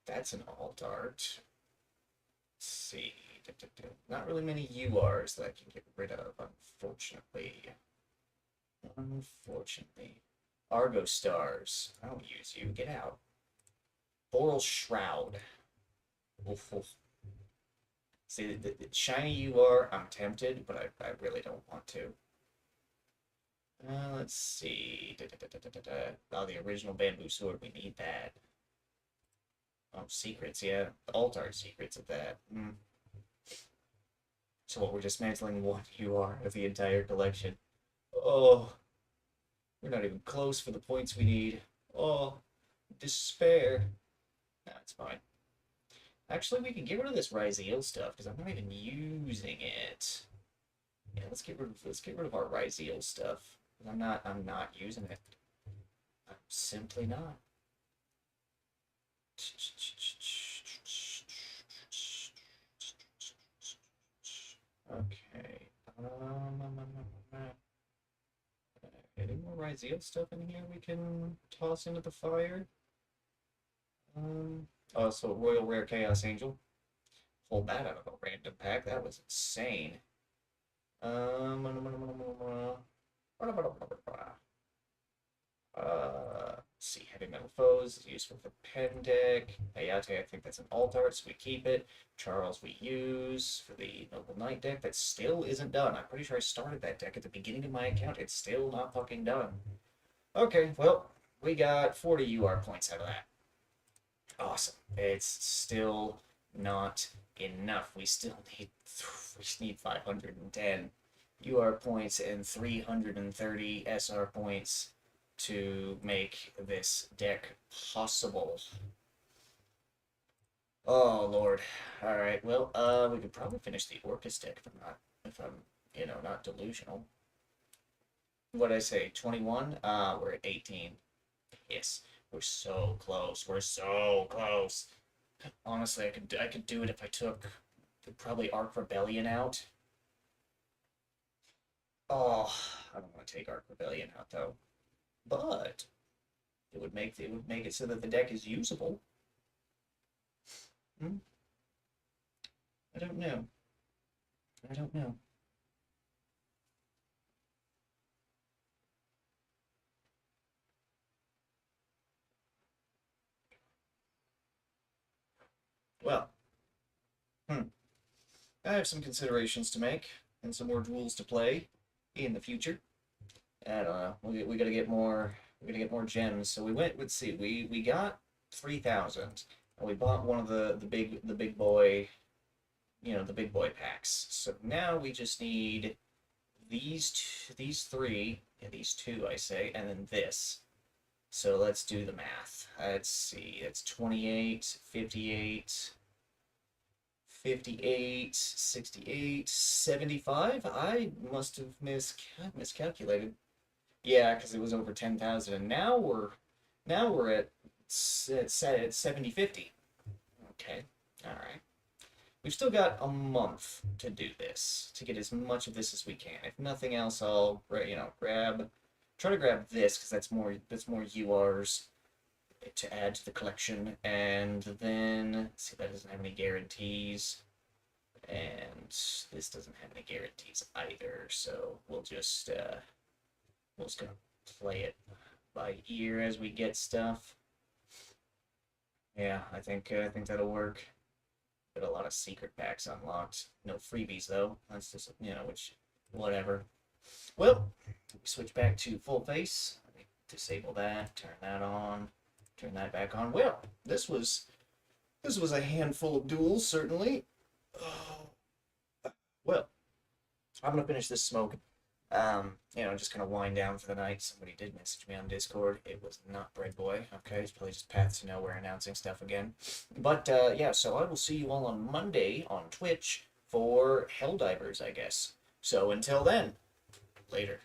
That's an alt art. Let's see. Not really many URs that I can get rid of, unfortunately. Unfortunately. Argo Stars. I don't use you. Get out. Boral Shroud. Oof, oof. See, the shiny UR, I'm tempted, but I really don't want to. Let's see. Oh, the original bamboo sword. We need that. Oh, secrets, yeah. The alt art secrets of that. So what, we're dismantling one UR of the entire collection. Oh, we're not even close for the points we need. Oh, despair. Nah, it's fine. Actually, we can get rid of this Ryzeal stuff because I'm not even using it. Yeah, let's get rid of our Ryzeal stuff. I'm not using it. I'm simply not. Okay. Any more Ryzeal stuff in here we can toss into the fire? Oh, so Royal Rare Chaos Angel. Pull that out of a random pack. That was insane. Let's see, Heavy Metal Foes is useful for pen deck. Ayate, I think that's an alt art, so we keep it. Charles we use for the Noble Knight deck. That still isn't done. I'm pretty sure I started that deck at the beginning of my account. It's still not fucking done. Okay, well, we got 40 UR points out of that. Awesome. It's still not enough. We need 510 UR points and 330 SR points to make this deck possible. Oh Lord. Alright, well, we could probably finish the Orcus deck if I'm not delusional. What'd I say? 21? We're at 18. Yes. We're so close. We're so close. Honestly, I could do it if I took probably Arc Rebellion out. Oh, I don't want to take Arc Rebellion out though. But it would make it so that the deck is usable. I don't know. I don't know. Well, I have some considerations to make and some more duels to play in the future. I don't know. We gotta get more. We gotta get more gems. So we went. Let's see. We got 3,000, and we bought one of the big boy, the big boy packs. So now we just need these 3, yeah, these 2 I say, and then this. So let's do the math. Let's see. It's 28, 58, 58, 68, 75. I must have miscalculated. Yeah, because it was over 10,000, and now we're at 7050. Okay, all right. We've still got a month to do this, to get as much of this as we can. If nothing else, I'll try to grab this because that's more URs to add to the collection, and then see that doesn't have any guarantees, and this doesn't have any guarantees either. So we'll just gonna play it by ear as we get stuff. Yeah, I think that'll work. Got a lot of secret packs unlocked. No freebies though. That's just which whatever. Well, we switch back to full face. Let me disable that. Turn that on. Turn that back on. Well, this was a handful of duels certainly. Well, I'm gonna finish this smoke. Just kind of wind down for the night. Somebody did message me on Discord. It was not Bread Boy. Okay, it's probably just Paths to Nowhere announcing stuff again. But yeah, so I will see you all on Monday on Twitch for Helldivers, I guess. So until then, later.